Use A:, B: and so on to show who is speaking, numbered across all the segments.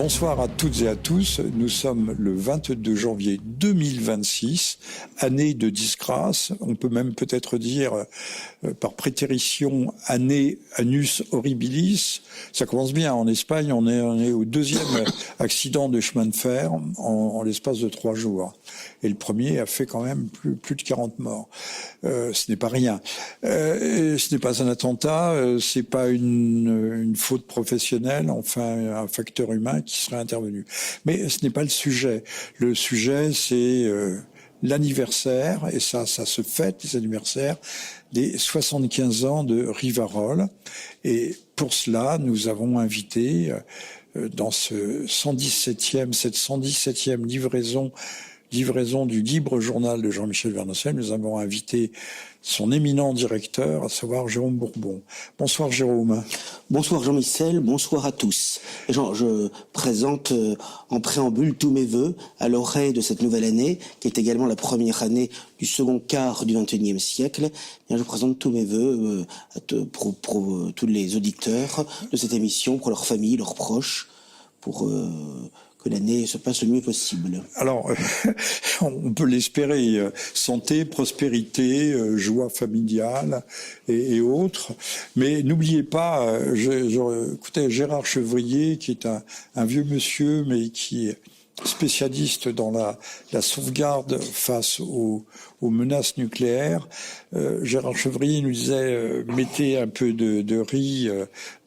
A: Bonsoir à toutes et à tous. Nous sommes le 22 janvier 2026, année de disgrâce. On peut même peut-être dire par prétérition année annus horribilis. Ça commence bien. En Espagne, on est au deuxième accident de chemin de fer en l'espace de 3 jours. Et le premier a fait quand même plus de 40 morts. Ce n'est pas rien. Ce n'est pas un attentat, c'est pas une faute professionnelle, enfin un facteur humain qui serait intervenu. Mais ce n'est pas le sujet. Le sujet, c'est l'anniversaire, et ça se fête, les anniversaires, des 75 ans de Rivarol. Et pour cela, nous avons invité dans cette 117e livraison du libre journal de Jean-Michel Vernocel, nous avons invité son éminent directeur, à savoir Jérôme Bourbon. Bonsoir Jérôme.
B: Bonsoir Jean-Michel, bonsoir à tous. Jean, je présente en préambule tous mes vœux à l'orée de cette nouvelle année, qui est également la première année du second quart du XXIe siècle. Bien, je présente tous mes vœux pour tous les auditeurs de cette émission, pour leurs familles, leurs proches, pour que l'année se passe le mieux possible.
A: Alors, on peut l'espérer, santé, prospérité, joie familiale et autres. Mais n'oubliez pas, écoutez, Gérard Chevrier, qui est un vieux monsieur, mais qui est spécialiste dans la sauvegarde face aux menaces nucléaires. Gérard Chevrier nous disait mettez un peu de riz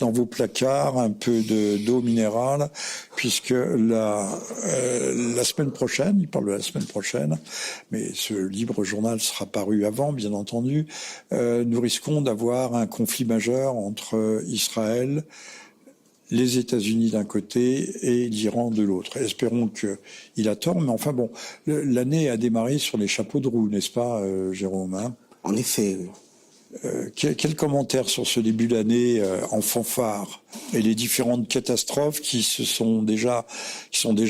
A: dans vos placards, un peu d'eau minérale, puisque la semaine prochaine, il parle de la semaine prochaine, mais ce libre journal sera paru avant, bien entendu, nous risquons d'avoir un conflit majeur entre Israël, les États-Unis d'un côté et l'Iran de l'autre. Espérons qu'il a tort, mais enfin bon, l'année a démarré sur les chapeaux de roue, n'est-ce pas, Jérôme, hein ?
B: En effet.
A: Quel commentaire sur ce début d'année en fanfare et les différentes catastrophes qui sont déjà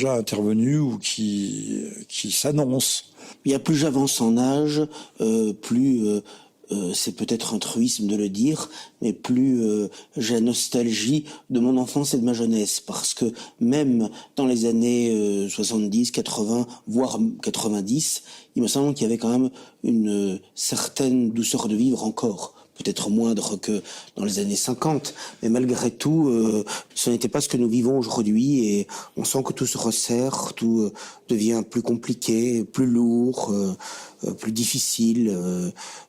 A: intervenues ou qui s'annoncent ?
B: Bien, plus j'avance en âge, plus c'est peut-être un truisme de le dire, mais plus j'ai nostalgie de mon enfance et de ma jeunesse, parce que même dans les années 70, 80, voire 90, il me semble qu'il y avait quand même une certaine douceur de vivre encore. Peut-être moindre que dans les années 50, mais malgré tout, ce n'était pas ce que nous vivons aujourd'hui, et on sent que tout se resserre, tout devient plus compliqué, plus lourd, plus difficile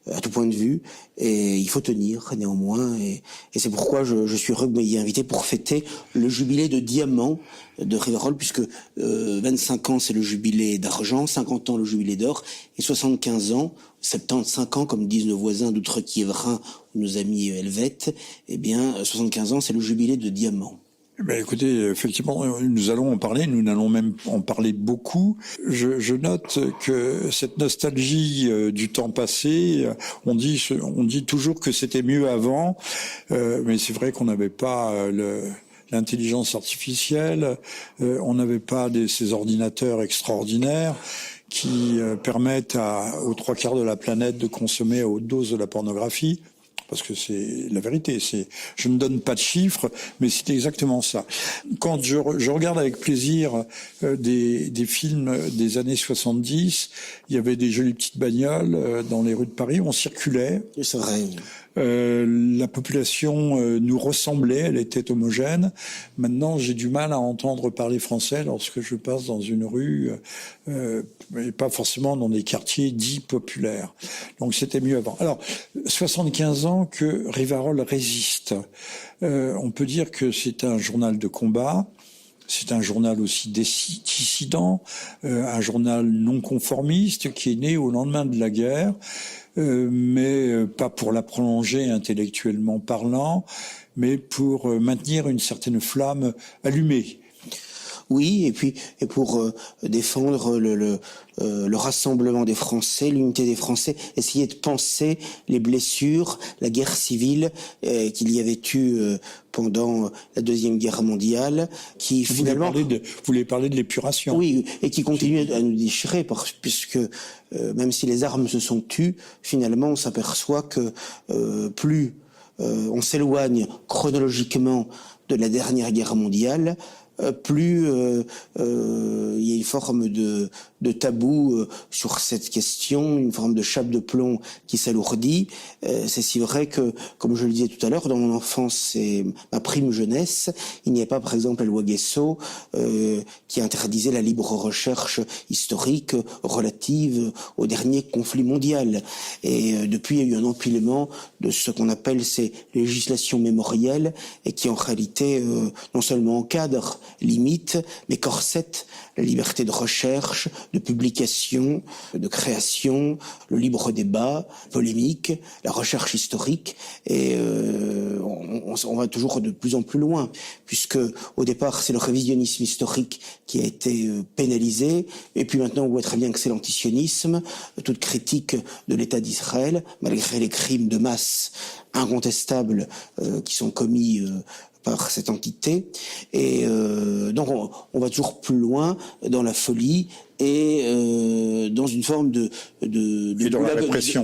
B: à tout point de vue, et il faut tenir néanmoins, et c'est pourquoi je suis heureux de m'y inviter pour fêter le jubilé de diamant de Rivarol, puisque 25 ans c'est le jubilé d'argent, 50 ans le jubilé d'or, et 75 ans, 75 ans comme disent nos voisins d'outre-Quiévrain ou nos amis helvètes, eh bien 75 ans c'est le jubilé de diamant.
A: Ben écoutez, effectivement, nous allons en parler, nous allons même en parler beaucoup. Je note que cette nostalgie du temps passé, on dit toujours que c'était mieux avant, mais c'est vrai qu'on n'avait pas l'intelligence artificielle, on n'avait pas ces ordinateurs extraordinaires qui permettent aux 3/4 de la planète de consommer à haute dose de la pornographie. Parce que c'est la vérité, je ne donne pas de chiffres, mais c'est exactement ça. Quand je regarde avec plaisir des films des années 70, il y avait des jolies petites bagnoles dans les rues de Paris, on circulait.
B: C'est vrai.
A: La population nous ressemblait, elle était homogène. Maintenant, j'ai du mal à entendre parler français lorsque je passe dans une rue, et pas forcément dans des quartiers dits populaires. Donc c'était mieux avant. Alors, 75 ans que Rivarol résiste. On peut dire que c'est un journal de combat. C'est un journal aussi dissident, un journal non conformiste qui est né au lendemain de la guerre, mais pas pour la prolonger intellectuellement parlant, mais pour maintenir une certaine flamme allumée.
B: Oui, et pour défendre le rassemblement des Français, l'unité des Français, essayer de penser les blessures, la guerre civile qu'il y avait eu pendant la Deuxième Guerre mondiale, qui finalement...
A: Vous voulez parler de l'épuration.
B: Oui, et qui continue à nous déchirer, puisque même si les armes se sont tues, finalement on s'aperçoit que plus on s'éloigne chronologiquement de la dernière guerre mondiale, plus il y a une forme de tabou sur cette question, une forme de chape de plomb qui s'alourdit. C'est si vrai que, comme je le disais tout à l'heure, dans mon enfance et ma prime jeunesse, il n'y a pas, par exemple, la loi Guesso qui interdisait la libre recherche historique relative au dernier conflit mondial. Et depuis, il y a eu un empilement de ce qu'on appelle ces législations mémorielles et qui, en réalité, non seulement encadrent, limitent, mais corsettent la liberté de recherche, de publication, de création, le libre débat, polémique, la recherche historique, et on va toujours de plus en plus loin, puisque au départ c'est le révisionnisme historique qui a été pénalisé, et puis maintenant on voit très bien que c'est l'antisionisme, toute critique de l'État d'Israël, malgré les crimes de masse incontestables qui sont commis par cette entité, et donc on va toujours plus loin dans la folie et dans une forme de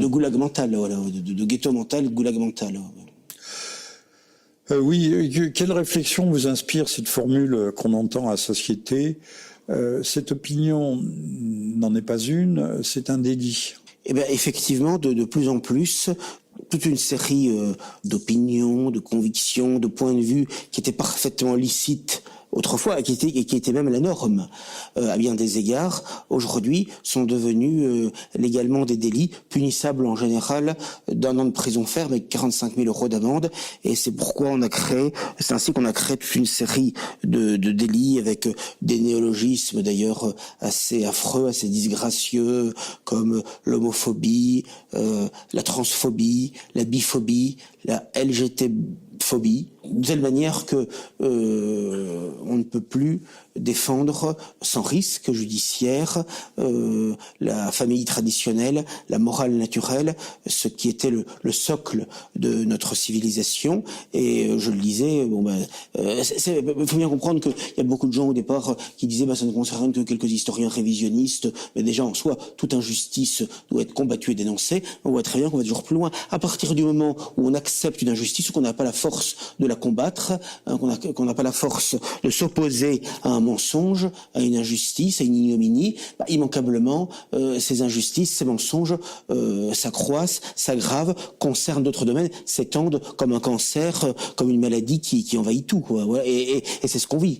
B: goulag mental, voilà, de ghetto mental, de goulag mental.
A: Oui, quelle réflexion vous inspire cette formule qu'on entend à Société? Cette opinion n'en est pas une, c'est un délit.
B: Eh bien, effectivement, de plus en plus, toute une série d'opinions, de convictions, de points de vue qui étaient parfaitement licites autrefois et qui était même la norme à bien des égards, aujourd'hui sont devenus légalement des délits punissables en général d'1 an de prison ferme et 45 000 € d'amende, et c'est pourquoi c'est ainsi qu'on a créé toute une série de délits avec des néologismes d'ailleurs assez affreux, assez disgracieux, comme l'homophobie, la transphobie, la biphobie, la LGT-phobie, de telle manière que on ne peut plus défendre sans risque judiciaire la famille traditionnelle, la morale naturelle, ce qui était le socle de notre civilisation. Et je le disais, il faut bien comprendre qu'il y a beaucoup de gens au départ qui disaient ça ne concerne que quelques historiens révisionnistes, mais déjà en soi toute injustice doit être combattue et dénoncée. On voit très bien qu'on va toujours plus loin. À partir du moment où on accepte une injustice, ou qu'on n'a pas la force de la combattre, qu'on n'a pas la force de s'opposer à un mensonge, à une injustice, à une ignominie, immanquablement ces injustices, ces mensonges s'accroissent, s'aggravent, concernent d'autres domaines, s'étendent comme un cancer, comme une maladie qui envahit tout, quoi. Voilà. Et c'est ce qu'on vit.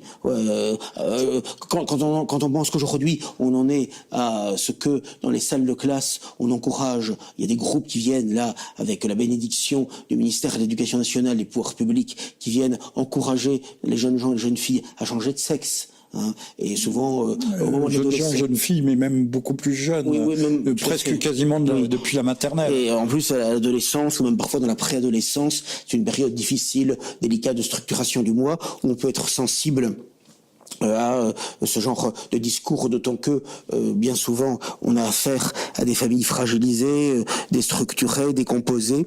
B: Quand on pense qu'aujourd'hui on en est à ce que dans les salles de classe on encourage, il y a des groupes qui viennent là avec la bénédiction du ministère de l'Éducation nationale, des pouvoirs publics, qui viennent encourager les jeunes gens et les jeunes filles à changer de sexe. Et souvent, au moment de l'adolescence,
A: jeunes filles, mais même beaucoup plus jeunes, même, presque quasiment depuis la maternelle.
B: Et en plus, à l'adolescence, ou même parfois dans la préadolescence, c'est une période difficile, délicate de structuration du moi, où on peut être sensible à ce genre de discours, d'autant que bien souvent on a affaire à des familles fragilisées, déstructurées, décomposées,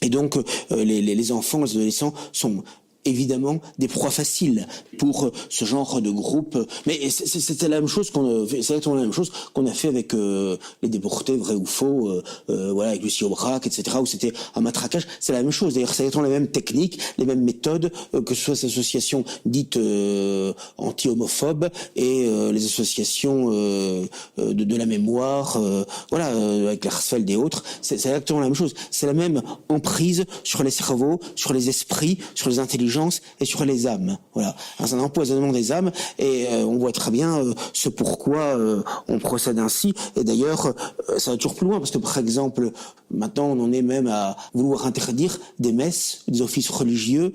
B: et donc les enfants, les adolescents sont évidemment des proies faciles pour ce genre de groupe. Mais c'était la même chose qu'on a fait avec les déportés, vrai ou faux, voilà, avec Lucie Aubrac, etc., où c'était un matraquage. C'est la même chose. D'ailleurs, c'est exactement la même technique, les mêmes méthodes, que ce soit ces associations dites anti-homophobes et les associations de la mémoire, voilà, avec l'Arsfeld et autres. C'est exactement la même chose. C'est la même emprise sur les cerveaux, sur les esprits, sur les intelligences et sur les âmes. Voilà, c'est un empoisonnement des âmes, et on voit très bien ce pourquoi on procède ainsi. Et d'ailleurs, ça va toujours plus loin, parce que par exemple, maintenant on en est même à vouloir interdire des messes, des offices religieux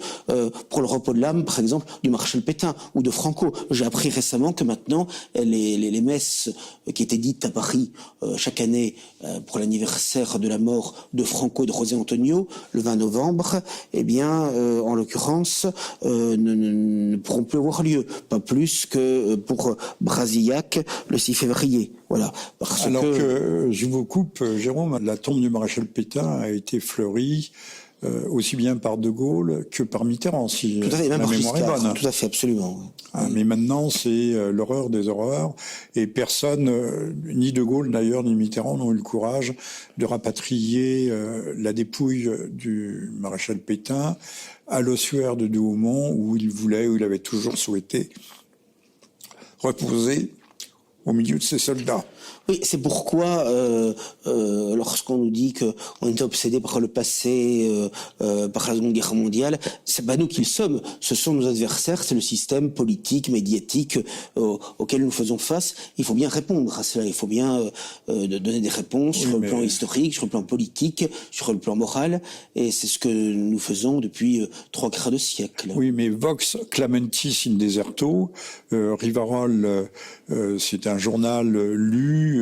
B: pour le repos de l'âme, par exemple, du Maréchal Pétain ou de Franco. J'ai appris récemment que maintenant les messes qui étaient dites à Paris chaque année pour l'anniversaire de la mort de Franco et de José Antonio, le 20 novembre, eh bien, en l'occurrence, ne pourront plus avoir lieu, pas plus que pour Brasillac le 6 février. Voilà.
A: Alors que je vous coupe, Jérôme, la tombe du maréchal Pétain a été fleurie aussi bien par De Gaulle que par Mitterrand, si
B: tout à fait, même
A: la
B: par
A: mémoire est
B: Giscard,
A: bonne.
B: tout à fait, absolument.
A: Mais maintenant, c'est l'horreur des horreurs, et personne, ni De Gaulle d'ailleurs, ni Mitterrand, n'ont eu le courage de rapatrier la dépouille du maréchal Pétain à l'ossuaire de Douaumont, où il avait toujours souhaité reposer au milieu de ses soldats.
B: Oui, c'est pourquoi lorsqu'on nous dit qu'on est obsédé par le passé, par la Seconde Guerre mondiale, c'est pas nous qui le sommes, ce sont nos adversaires, c'est le système politique, médiatique auquel nous faisons face. Il faut bien répondre à cela, il faut bien donner des réponses sur le plan historique, sur le plan politique, sur le plan moral, et c'est ce que nous faisons depuis 3 quarts de siècle.
A: Oui, mais Vox Clamentis in Deserto, Rivarol, c'est un journal lu,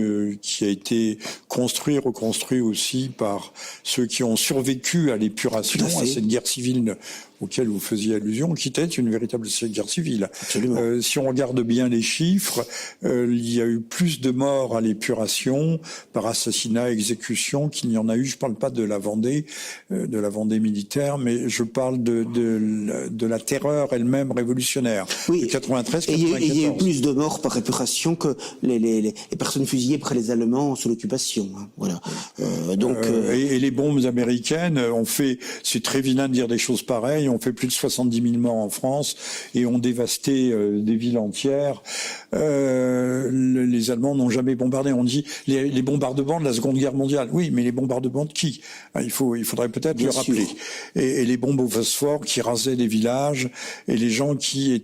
A: qui a été construit, reconstruit aussi par ceux qui ont survécu à l'épuration, à cette guerre civile auquel vous faisiez allusion, qui était une véritable guerre civile. Si on regarde bien les chiffres, il y a eu plus de morts à l'épuration par assassinat, exécution qu'il n'y en a eu. Je parle pas de la Vendée militaire, mais je parle de la terreur elle-même révolutionnaire.
B: Oui.
A: De 93, 94.
B: Et il y a eu plus de morts par épuration que les personnes fusillées par les Allemands sous l'occupation. Hein. Voilà.
A: Et les bombes américaines ont fait, c'est très vilain de dire des choses pareilles, ont fait plus de 70 000 morts en France et ont dévasté des villes entières. Les Allemands n'ont jamais bombardé. On dit les bombardements de la Seconde Guerre mondiale. Oui, mais les bombardements de qui? Il faudrait peut-être le rappeler. Et les bombes au phosphore qui rasaient des villages et les gens qui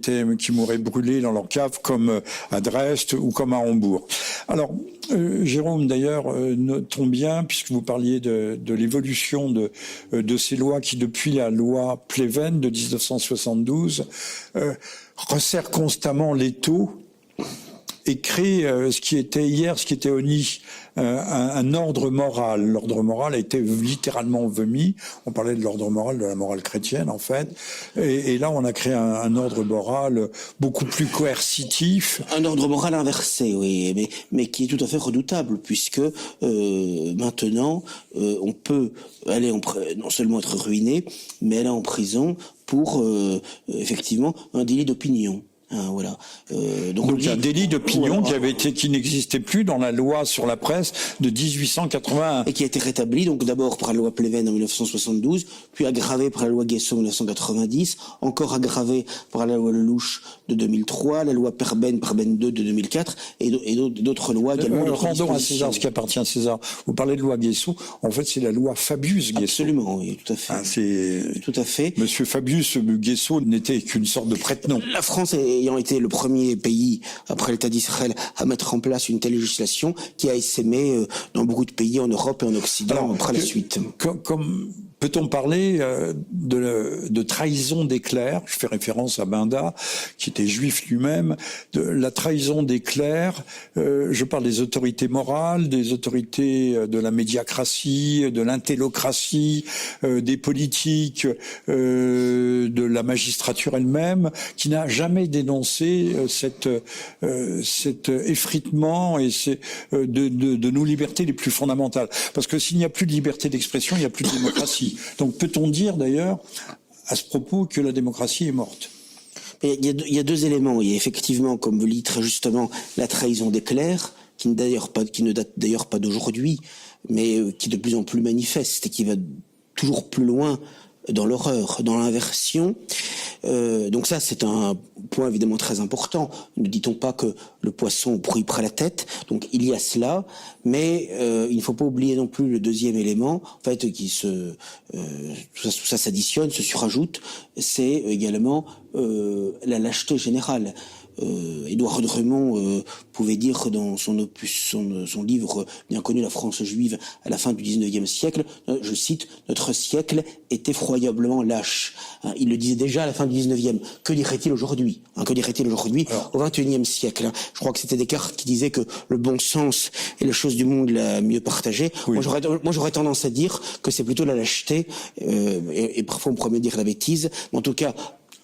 A: mouraient brûlés dans leur cave, comme à Dresde ou comme à Hambourg. Alors, Jérôme, d'ailleurs, notons bien, puisque vous parliez de l'évolution de ces lois qui, depuis la loi Pleven de 1972, resserrent constamment l'étau et crée ce qui était hier, ce qui était ONI, un ordre moral. L'ordre moral a été littéralement vomi. On parlait de l'ordre moral, de la morale chrétienne en fait. Et là, on a créé un ordre moral beaucoup plus coercitif.
B: Un ordre moral inversé, oui, mais qui est tout à fait redoutable, puisque maintenant, on peut aller non seulement être ruiné, mais aller en prison pour effectivement un délit d'opinion. Voilà.
A: Donc un délit d'opinion qui n'existait plus dans la loi sur la presse de 1881.
B: Et qui a été rétabli donc d'abord par la loi Pleven en 1972, puis aggravé par la loi Guessot en 1990, encore aggravé par la loi Lelouch de 2003, la loi Perben 2 de 2004 et d'autres lois également.
A: Rendons à César ce qui appartient à César. Vous parlez de loi Guessot, en fait c'est la loi Fabius Guessot.
B: Absolument, oui, tout à fait. Tout à fait.
A: Monsieur Fabius Guessot n'était qu'une sorte de prête-nom.
B: La France ayant été le premier pays après l'État d'Israël à mettre en place une telle législation qui a essaimé dans beaucoup de pays en Europe et en Occident après la suite.
A: Peut-on parler de trahison des clercs? Je fais référence à Benda, qui était juif lui-même. De la trahison des clercs, je parle des autorités morales, des autorités de la médiacratie, de l'intellocratie, des politiques, de la magistrature elle-même, qui n'a jamais dénoncé cet effritement et de nos libertés les plus fondamentales. Parce que s'il n'y a plus de liberté d'expression, il n'y a plus de démocratie. Donc peut-on dire d'ailleurs à ce propos que la démocratie est morte?
B: Il y a deux éléments. Il y a effectivement, comme vous le dites très justement, la trahison des clercs, qui ne date d'ailleurs pas d'aujourd'hui, mais qui est de plus en plus manifeste et qui va toujours plus loin dans l'horreur, dans l'inversion. Donc ça, c'est un point évidemment très important. Ne dit-on pas que le poisson pourrit près la tête? Donc il y a cela, mais il ne faut pas oublier non plus le deuxième élément, en fait, tout ça s'additionne, se surajoute, c'est également la lâcheté générale. Édouard Drumont pouvait dire dans son livre bien connu, La France juive à la fin du 19e siècle, je cite, notre siècle est effroyablement lâche. Il le disait déjà à la fin du 19e. Que dirait-il aujourd'hui? Que dirait-il aujourd'hui au 21e siècle? Je crois que c'était Descartes qui disait que le bon sens est la chose du monde la mieux partagée. Oui. Moi j'aurais tendance à dire que c'est plutôt la lâcheté, et parfois on pourrait même dire la bêtise, mais en tout cas,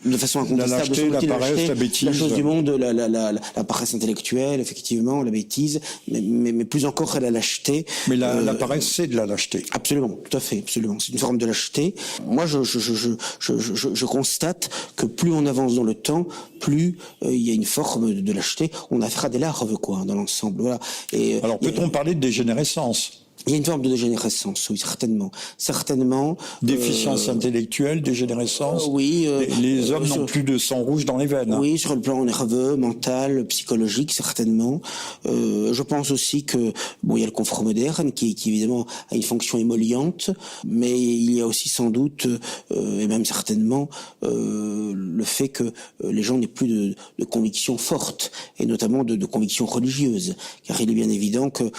B: de façon incontestable.
A: La lâcheté, la paresse, la bêtise.
B: La chose du monde, la paresse intellectuelle, effectivement, la bêtise, mais plus encore la lâcheté.
A: Mais la paresse, c'est de la lâcheté.
B: Absolument, tout à fait, absolument. C'est une forme de lâcheté. Moi, je constate que plus on avance dans le temps, plus il y a une forme de lâcheté. On a affaire à des larves, quoi, dans l'ensemble. Voilà. Et
A: alors, peut-on parler de dégénérescence?
B: Il y a une forme de dégénérescence, oui, certainement. Certainement.
A: Déficience intellectuelle, dégénérescence.
B: Oui.
A: Les hommes n'ont plus de sang rouge dans les veines.
B: Oui, sur le plan nerveux, mental, psychologique, certainement. Je pense aussi que, bon, il y a le confort moderne qui évidemment a une fonction émolliente, mais il y a aussi sans doute, et même certainement, le fait que les gens n'aient plus de convictions fortes, et notamment de convictions religieuses. Car il est bien évident que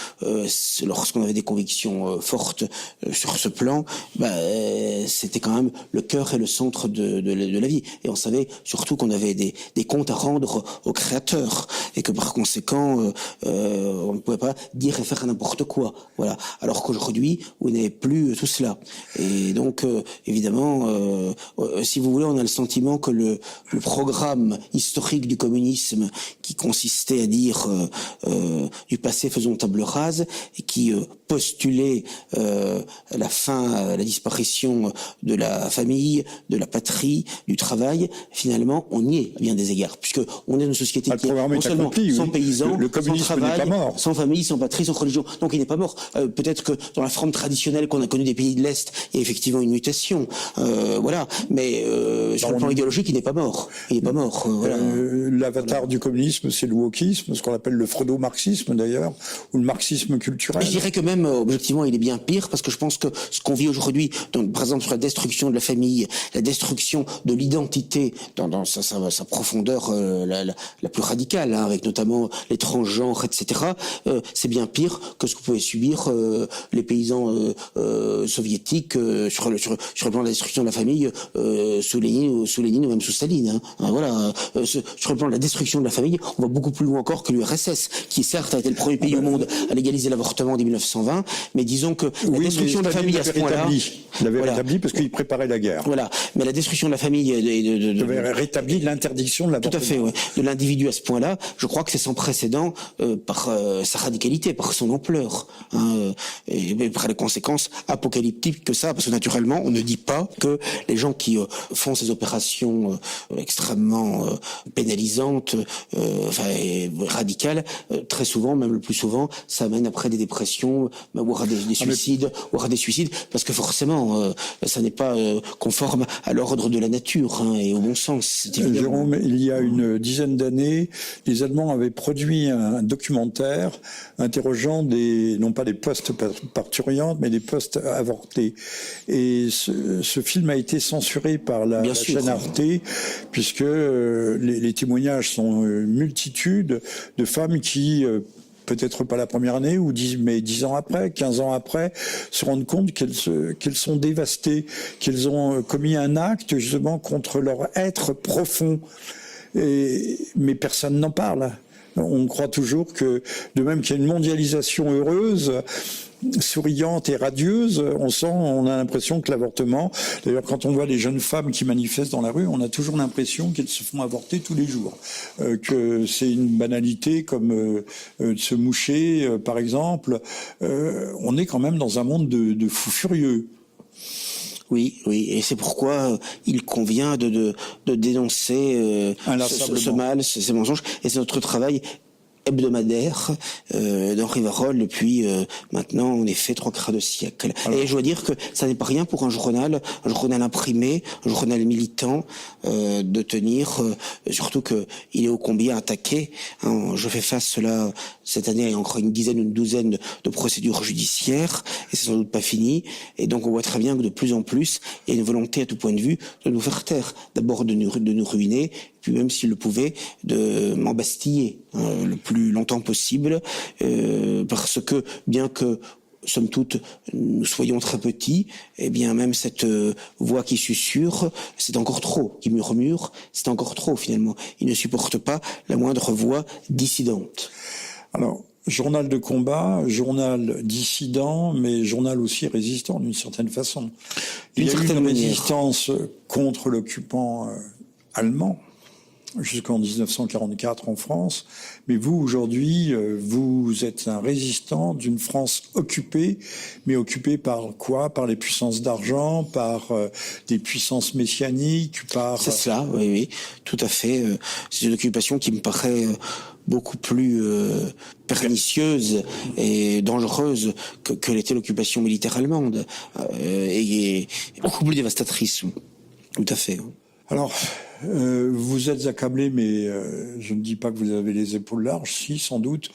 B: lorsqu'on avait des convictions fortes sur ce plan, c'était quand même le cœur et le centre de la vie. Et on savait surtout qu'on avait des comptes à rendre au Créateur, et que par conséquent, on ne pouvait pas dire et faire n'importe quoi. Voilà. Alors qu'aujourd'hui, vous n'avez plus tout cela. Et donc, évidemment, si vous voulez, on a le sentiment que le programme historique du communisme, qui consistait à dire du passé faisons table rase, et qui postulait la fin, la disparition de la famille, de la patrie, du travail, finalement, on y est à bien des égards, puisque on est une société qui est non seulement sans paysans, sans travail, sans famille, sans patrie, sans religion. Donc il n'est pas mort. Peut-être que dans la forme traditionnelle qu'on a connue des pays de l'Est, il y a effectivement une mutation, voilà. Mais sur le plan idéologique, il n'est pas mort. Il n'est pas mort. Voilà.
A: L'avatar du communisme, c'est le wokisme, ce qu'on appelle le freudo-marxisme d'ailleurs, ou le marxisme culturel.
B: Je dirais que même objectivement, il est bien pire, parce que je pense que ce qu'on vit aujourd'hui, par exemple sur la destruction de la famille, la destruction de l'identité dans sa profondeur la plus radicale, hein, avec notamment les transgenres, etc. C'est bien pire que ce que pouvaient subir les paysans soviétiques sur le plan de la destruction de la famille sous Lénine ou même sous Staline. Hein. Voilà. Sur le plan de la destruction de la famille, on va beaucoup plus loin encore que l'URSS, qui certes a été le premier pays au monde à légaliser l'avortement dès 1920, mais disons que la destruction de la famille à ce point-là,
A: il l'avait rétabli parce qu'il préparait la guerre.
B: Voilà, mais la destruction de la famille
A: il avait rétabli l'interdiction de l'avortement.
B: Tout à fait, ouais. De l'individu à ce point-là, je crois que c'est sans précédent par sa radicalité, par son ampleur, hein, et par les conséquences apocalyptiques que ça, parce que naturellement, on ne dit pas que les gens qui font ces opérations extrêmement pénalisantes, radicales, très souvent, même le plus souvent, ça amène après des dépressions, voire des suicides, voire des suicides, parce que forcément, ça n'est pas conforme à l'ordre de la nature, hein, et au bon sens.
A: Jérôme, il y a une dizaine d'années, les Allemands avaient produit un documentaire interrogeant non pas des post-parturientes, mais des post-avortés. Et ce film a été censuré par la chaîne Arte, puisque les témoignages sont multitudes de femmes qui peut-être pas la première année, mais 10 ans après, 15 ans après, se rendent compte qu'elles sont dévastées, qu'elles ont commis un acte justement contre leur être profond. Mais personne n'en parle. On croit toujours que, de même qu'il y a une mondialisation heureuse, souriante et radieuse, on a l'impression que l'avortement, d'ailleurs quand on voit les jeunes femmes qui manifestent dans la rue, on a toujours l'impression qu'elles se font avorter tous les jours, que c'est une banalité comme de se moucher par exemple. On est quand même dans un monde de fous furieux.
B: Oui, et c'est pourquoi il convient de dénoncer ce mal, ces mensonges, et c'est notre travail hebdomadaire d'Henri Varol depuis maintenant en effet 3/4 de siècle. Alors, et je dois dire que ça n'est pas rien pour un journal imprimé, un journal militant, de tenir, surtout que il est ô combien attaqué. Hein, je fais face cela cette année à encore une douzaine de procédures judiciaires, et c'est sans doute pas fini. Et donc on voit très bien que de plus en plus il y a une volonté à tout point de vue de nous faire taire, d'abord de nous ruiner, puis même s'il le pouvait, de m'embastiller le plus longtemps possible, parce que bien que somme toute nous soyons très petits, eh bien même cette voix qui susurre, c'est encore trop, qui murmure, c'est encore trop finalement. Il ne supporte pas la moindre voix dissidente.
A: Alors, journal de combat, journal dissident, mais journal aussi résistant d'une certaine façon. Il y a eu une résistance contre l'occupant allemand jusqu'en 1944 en France, mais vous, aujourd'hui, vous êtes un résistant d'une France occupée, mais occupée par quoi? Par les puissances d'argent, par des puissances messianiques, par...
B: C'est cela, oui, oui, tout à fait. C'est une occupation qui me paraît beaucoup plus pernicieuse et dangereuse que l'était l'occupation militaire allemande, et beaucoup plus dévastatrice, tout à fait.
A: Alors, vous êtes accablé, mais je ne dis pas que vous avez les épaules larges, si, sans doute.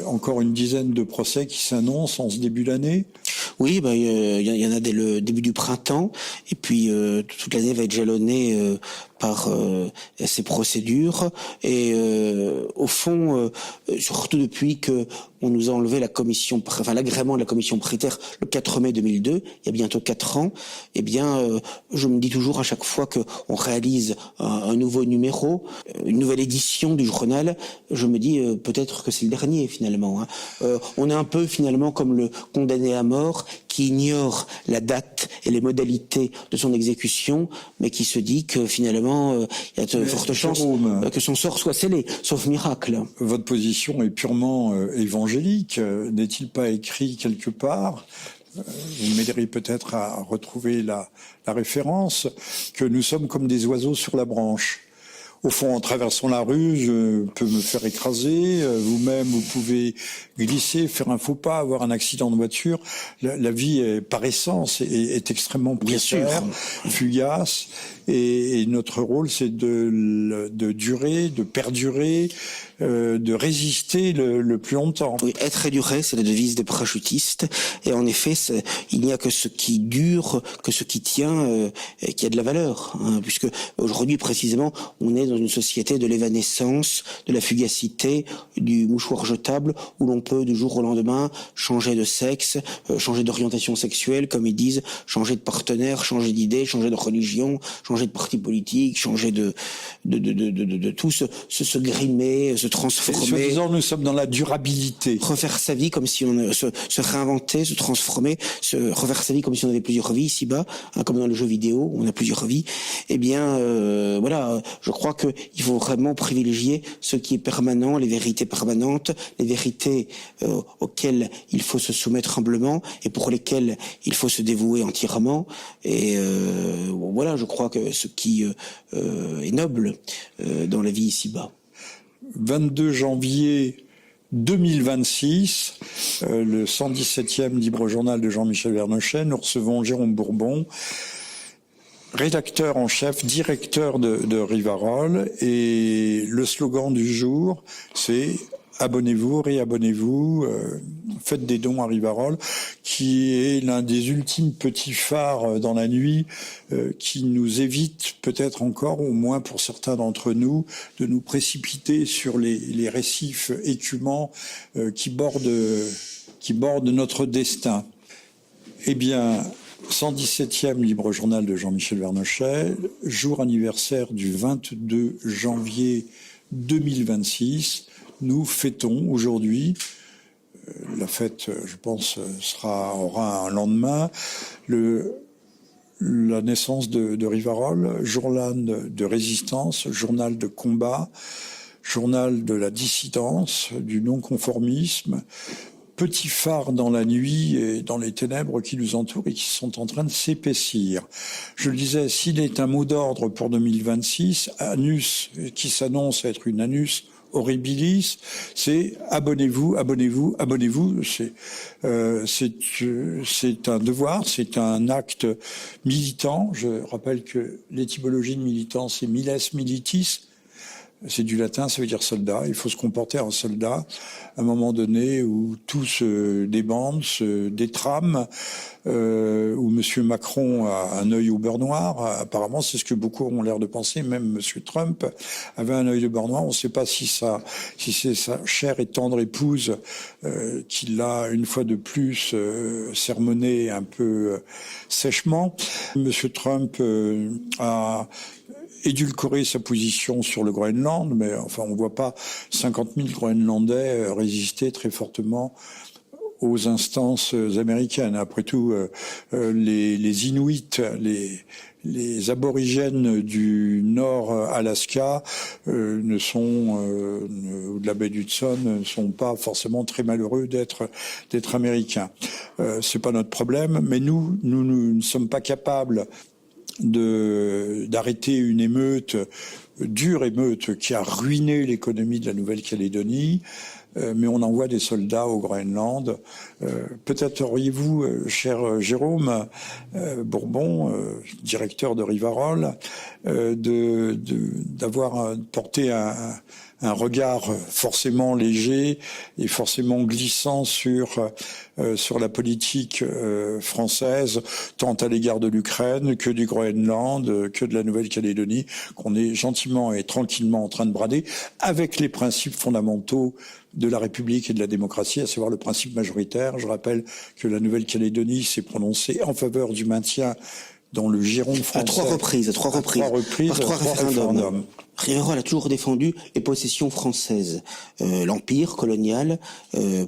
A: Encore une dizaine de procès qui s'annoncent en ce début d'année.
B: Oui, y en a dès le début du printemps, et puis toute l'année va être jalonnée par ces procédures, et au fond, surtout depuis que on nous a enlevé l'agrément de la commission paritaire le 4 mai 2002, il y a bientôt 4 ans, eh bien, je me dis toujours à chaque fois que on réalise un nouveau numéro, une nouvelle édition du journal, je me dis peut-être que c'est le dernier finalement. On est un peu finalement comme le condamné à mort qui ignore la date et les modalités de son exécution, mais qui se dit que finalement il y a de fortes chances que son sort soit scellé, sauf miracle.
A: Votre position est purement évangélique. N'est-il pas écrit quelque part, vous m'aiderez peut-être à retrouver la référence, que nous sommes comme des oiseaux sur la branche? Au fond, en traversant la rue, je peux me faire écraser. Vous-même, vous pouvez glisser, faire un faux pas, avoir un accident de voiture. La vie, par essence, est extrêmement précaire, fugace. Et notre rôle, c'est de durer, de perdurer, de résister le plus longtemps.
B: Oui, être et durer, c'est la devise des parachutistes. Et en effet, il n'y a que ce qui dure, que ce qui tient, qui a de la valeur. Puisque aujourd'hui, précisément, on est dans une société de l'évanescence, de la fugacité, du mouchoir jetable, où l'on peut du jour au lendemain changer de sexe, changer d'orientation sexuelle, comme ils disent, changer de partenaire, changer d'idée, changer de religion, changer de parti politique, changer de tout, se grimer, se transformer.
A: Soi-disant, nous sommes dans la durabilité.
B: Refaire sa vie comme si on se réinventer, se transformer, refaire sa vie comme si on avait plusieurs vies ici-bas, comme dans le jeu vidéo, on a plusieurs vies. Eh bien, voilà, je crois que il faut vraiment privilégier ce qui est permanent, les vérités permanentes, les vérités auxquelles il faut se soumettre humblement et pour lesquelles il faut se dévouer entièrement. Et voilà, je crois que ce qui est noble dans la vie ici-bas.
A: 22 janvier 2026, le 117e Libre Journal de Jean-Michel Vernochet, nous recevons Jérôme Bourbon, rédacteur en chef, directeur de Rivarol, et le slogan du jour, c'est « Abonnez-vous, réabonnez-vous, faites des dons à Rivarol », qui est l'un des ultimes petits phares dans la nuit qui nous évite peut-être encore, au moins pour certains d'entre nous, de nous précipiter sur les récifs écumants qui bordent notre destin. Eh bien, 117e Libre Journal de Jean-Michel Vernochet, jour anniversaire du 22 janvier 2026. Nous fêtons aujourd'hui, la fête, je pense, aura un lendemain, la naissance de Rivarol, journal de résistance, journal de combat, journal de la dissidence, du non-conformisme, petit phare dans la nuit et dans les ténèbres qui nous entourent et qui sont en train de s'épaissir. Je le disais, s'il est un mot d'ordre pour 2026, Annus, qui s'annonce être une Annus horribilis, c'est abonnez-vous, abonnez-vous, abonnez-vous. C'est un devoir, c'est un acte militant. Je rappelle que l'étymologie de militant, c'est miles militis. C'est du latin, ça veut dire soldat. Il faut se comporter en soldat à un moment donné où tout se débande, se détrame, où Monsieur Macron a un œil au beurre noir. Apparemment, c'est ce que beaucoup ont l'air de penser. Même Monsieur Trump avait un œil de beurre noir. On ne sait pas si c'est sa chère et tendre épouse qui l'a une fois de plus sermonné un peu sèchement. Monsieur Trump a édulcorer sa position sur le Groenland, mais enfin on ne voit pas 50 000 Groenlandais résister très fortement aux instances américaines. Après tout, les Inuits, les aborigènes du Nord Alaska ou de la baie d'Hudson ne sont pas forcément très malheureux d'être américains. C'est pas notre problème, mais nous ne sommes pas capables d'arrêter une dure émeute qui a ruiné l'économie de la Nouvelle-Calédonie. Mais on envoie des soldats au Groenland. Peut-être auriez-vous, cher Jérôme Bourbon, directeur de Rivarol, d'avoir porté un regard forcément léger et forcément glissant sur la politique française, tant à l'égard de l'Ukraine que du Groenland, que de la Nouvelle-Calédonie, qu'on est gentiment et tranquillement en train de brader, avec les principes fondamentaux de la République et de la démocratie, à savoir le principe majoritaire. Je rappelle que la Nouvelle-Calédonie s'est prononcée en faveur du maintien dans le giron français.
B: À trois reprises. Par trois référendums. Rivarol a toujours défendu les possessions françaises, l'empire colonial,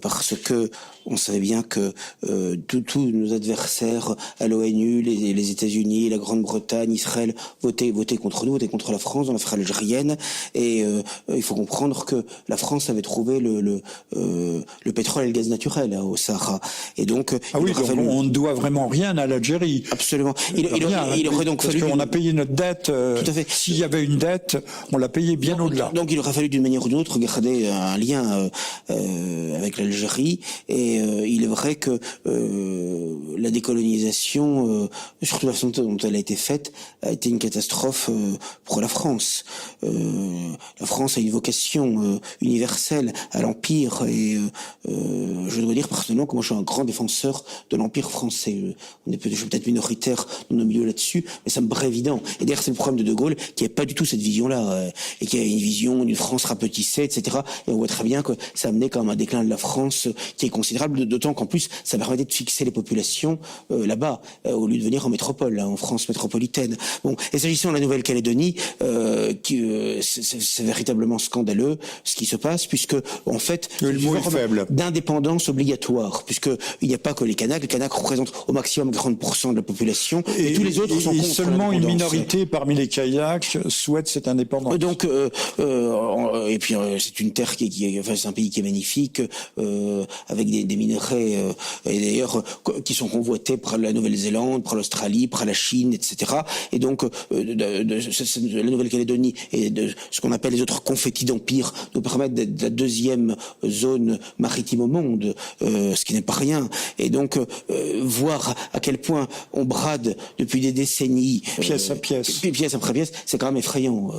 B: parce que on savait bien que tous nos adversaires à l'ONU, les États-Unis, la Grande-Bretagne, Israël, votaient contre nous, votaient contre la France dans l'affaire algérienne. Et il faut comprendre que la France avait trouvé le pétrole et le gaz naturel au Sahara. Et donc,
A: on ne doit vraiment rien à l'Algérie.
B: Absolument. Il aurait donc fallu.
A: Parce qu'on a payé notre dette. Tout à fait. S'il y avait une dette, on l'a payé bien au-delà.
B: Donc il aurait fallu d'une manière ou d'une autre garder un lien avec l'Algérie. Et il est vrai que la décolonisation, surtout la façon dont elle a été faite, a été une catastrophe pour la France. La France a une vocation universelle à l'Empire. Et je dois dire personnellement que moi je suis un grand défenseur de l'Empire français. Je suis peut-être minoritaire dans nos milieux là-dessus, mais ça me paraît évident. Et d'ailleurs c'est le problème de Gaulle qui n'avait pas du tout cette vision-là. Et qui a une vision d'une France rapetissée, etc. Et on voit très bien que ça amenait quand même un déclin de la France qui est considérable, d'autant qu'en plus, ça permettait de fixer les populations là-bas, au lieu de venir en métropole, en France métropolitaine. Bon, et s'agissant de la Nouvelle-Calédonie, c'est véritablement scandaleux ce qui se passe, puisque en fait,
A: le mot est faible.
B: D'indépendance obligatoire, puisque il n'y a pas que les Kanaks représentent au maximum 40% de la population, et tous les autres sont contre.
A: Seulement une minorité parmi les Kanaks souhaite cette indépendance.
B: Donc, et puis c'est une terre c'est un pays qui est magnifique, avec des minerais, et d'ailleurs qui sont convoités par la Nouvelle-Zélande, par l'Australie, par la Chine, etc. Et donc la Nouvelle-Calédonie et de ce qu'on appelle les autres confettis d'empire nous permettent d'être la deuxième zone maritime au monde, ce qui n'est pas rien. Et donc voir à quel point on brade depuis des décennies,
A: pièce après
B: pièce, c'est quand même effrayant.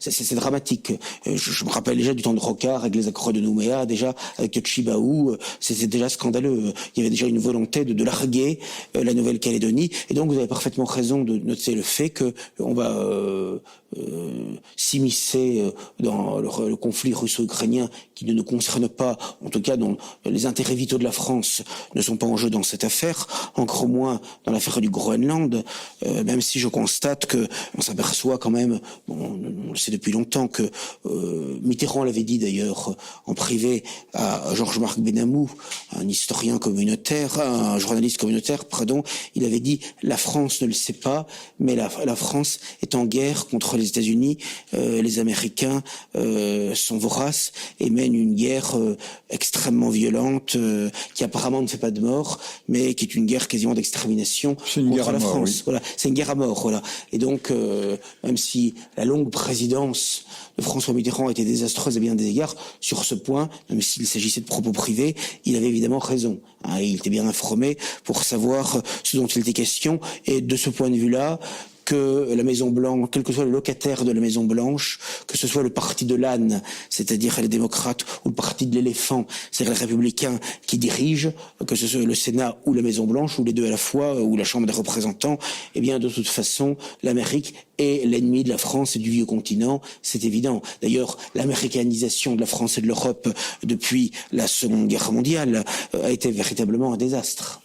B: C'est dramatique. Je me rappelle déjà du temps de Rocard avec les accords de Nouméa, déjà avec Chibaou, c'était déjà scandaleux. Il y avait déjà une volonté de larguer la Nouvelle-Calédonie. Et donc vous avez parfaitement raison de noter le fait que on va s'immiscer dans le conflit russo-ukrainien qui ne nous concerne pas, en tout cas dont les intérêts vitaux de la France ne sont pas en jeu dans cette affaire, encore moins dans l'affaire du Groenland, même si je constate que on s'aperçoit quand même, on le sait depuis longtemps, que Mitterrand l'avait dit d'ailleurs en privé à Georges-Marc Benamou, un historien communautaire, un journaliste communautaire, pardon, il avait dit la France ne le sait pas, mais la France est en guerre contre les États-Unis, les Américains sont voraces et mènent une guerre extrêmement violente qui apparemment ne fait pas de morts, mais qui est une guerre quasiment d'extermination contre la France. Oui. Voilà, c'est une guerre à mort. Voilà. Et donc, même si la longue présidence de François Mitterrand était désastreuse à bien des égards, sur ce point, même s'il s'agissait de propos privés, il avait évidemment raison. Hein, il était bien informé pour savoir ce dont il était question. Et de ce point de vue-là, que la Maison Blanche, quel que soit le locataire de la Maison Blanche, que ce soit le parti de l'âne, c'est-à-dire les démocrates, ou le parti de l'éléphant, c'est-à-dire les républicains qui dirigent, que ce soit le Sénat ou la Maison Blanche, ou les deux à la fois, ou la Chambre des représentants, eh bien de toute façon, l'Amérique est l'ennemi de la France et du vieux continent, c'est évident. D'ailleurs, l'américanisation de la France et de l'Europe depuis la Seconde Guerre mondiale a été véritablement un désastre.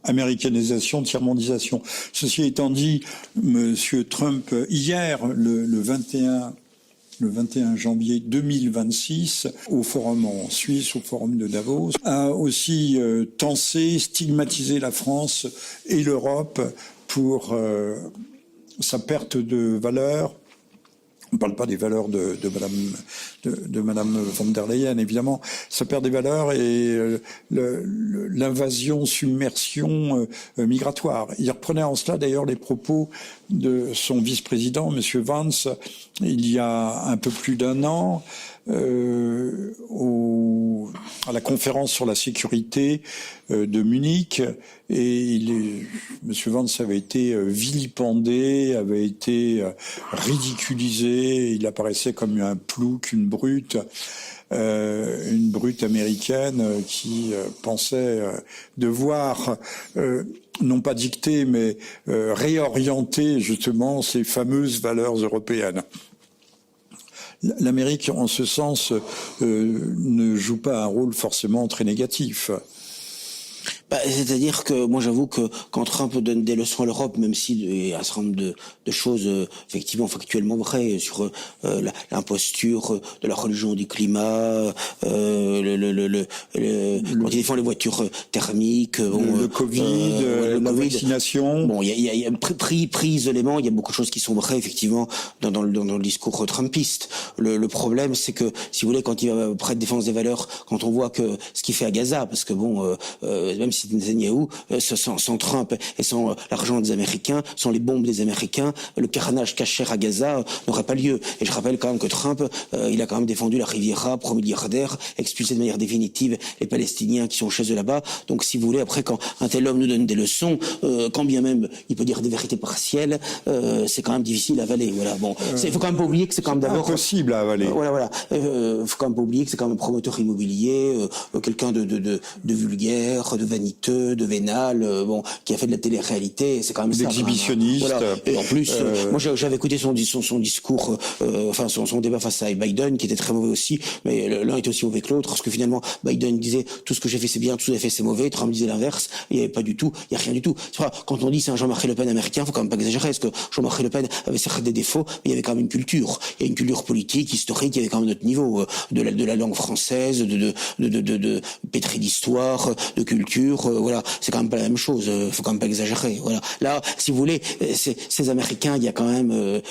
A: Américanisation, tiers-mondisation. Ceci étant dit, Monsieur Trump, hier, le 21 le 21 janvier 2026 au forum en Suisse, au forum de Davos, a aussi tensé, stigmatisé la France et l'Europe pour sa perte de valeur. On ne parle pas des valeurs de Madame von der Leyen, évidemment. Ça perd des valeurs et l'invasion, submersion migratoire. Il reprenait en cela d'ailleurs les propos de son vice-président, Monsieur Vance, il y a un peu plus d'un an, à la conférence sur la sécurité de Munich, et Monsieur Vance avait été vilipendé, avait été ridiculisé, il apparaissait comme un plouc, une brute américaine qui pensait devoir non pas dicter, mais réorienter justement ces fameuses valeurs européennes. L'Amérique, en ce sens, ne joue pas un rôle forcément très négatif.
B: C'est-à-dire que moi j'avoue que quand Trump donne des leçons à l'Europe, même s'il y a un certain nombre de choses effectivement factuellement vraies sur l'imposture de la religion du climat, quand il défend les voitures thermiques,
A: le Covid, la vaccination.
B: Bon, il y a pris isolément, il y a beaucoup de choses qui sont vraies effectivement dans le discours trumpiste. Le problème, c'est que si vous voulez, quand il va près de défense des valeurs, quand on voit que ce qu'il fait à Gaza, parce que même si Netanyahou, sans Trump et sans l'argent des Américains, sans les bombes des Américains, le carnage caché à Gaza n'aurait pas lieu. Et je rappelle quand même que Trump, il a quand même défendu la Riviera, pro-milliardaire, expulsé de manière définitive les Palestiniens qui sont chez eux là-bas. Donc si vous voulez, après quand un tel homme nous donne des leçons, quand bien même il peut dire des vérités partielles, c'est quand même difficile à avaler. Voilà. Bon, il faut quand même pas oublier que c'est quand même d'abord
A: impossible à avaler.
B: Voilà. Faut quand même pas oublier que c'est quand même un promoteur immobilier, quelqu'un de vulgaire, de vaniteux, de vénal, qui a fait de la télé-réalité, c'est quand même
A: d'exhibitionniste.
B: Voilà. Et en plus, moi j'avais écouté son discours, son débat face à Biden, qui était très mauvais aussi, mais l'un était aussi mauvais que l'autre, parce que finalement Biden disait tout ce que j'ai fait c'est bien, tout ce que j'ai fait c'est mauvais, Trump disait l'inverse, il n'y avait pas du tout, il n'y a rien du tout. C'est vrai, quand on dit c'est un Jean-Marie Le Pen américain, faut quand même pas exagérer, parce que Jean-Marie Le Pen avait certes des défauts, mais il y avait quand même une culture, il y a une culture politique, historique, il y avait quand même notre niveau de la langue française, de pétri d'histoire, de culture. Voilà, c'est quand même pas la même chose. Faut quand même pas exagérer. Voilà. Là, si vous voulez, ces Américains, il y a quand même,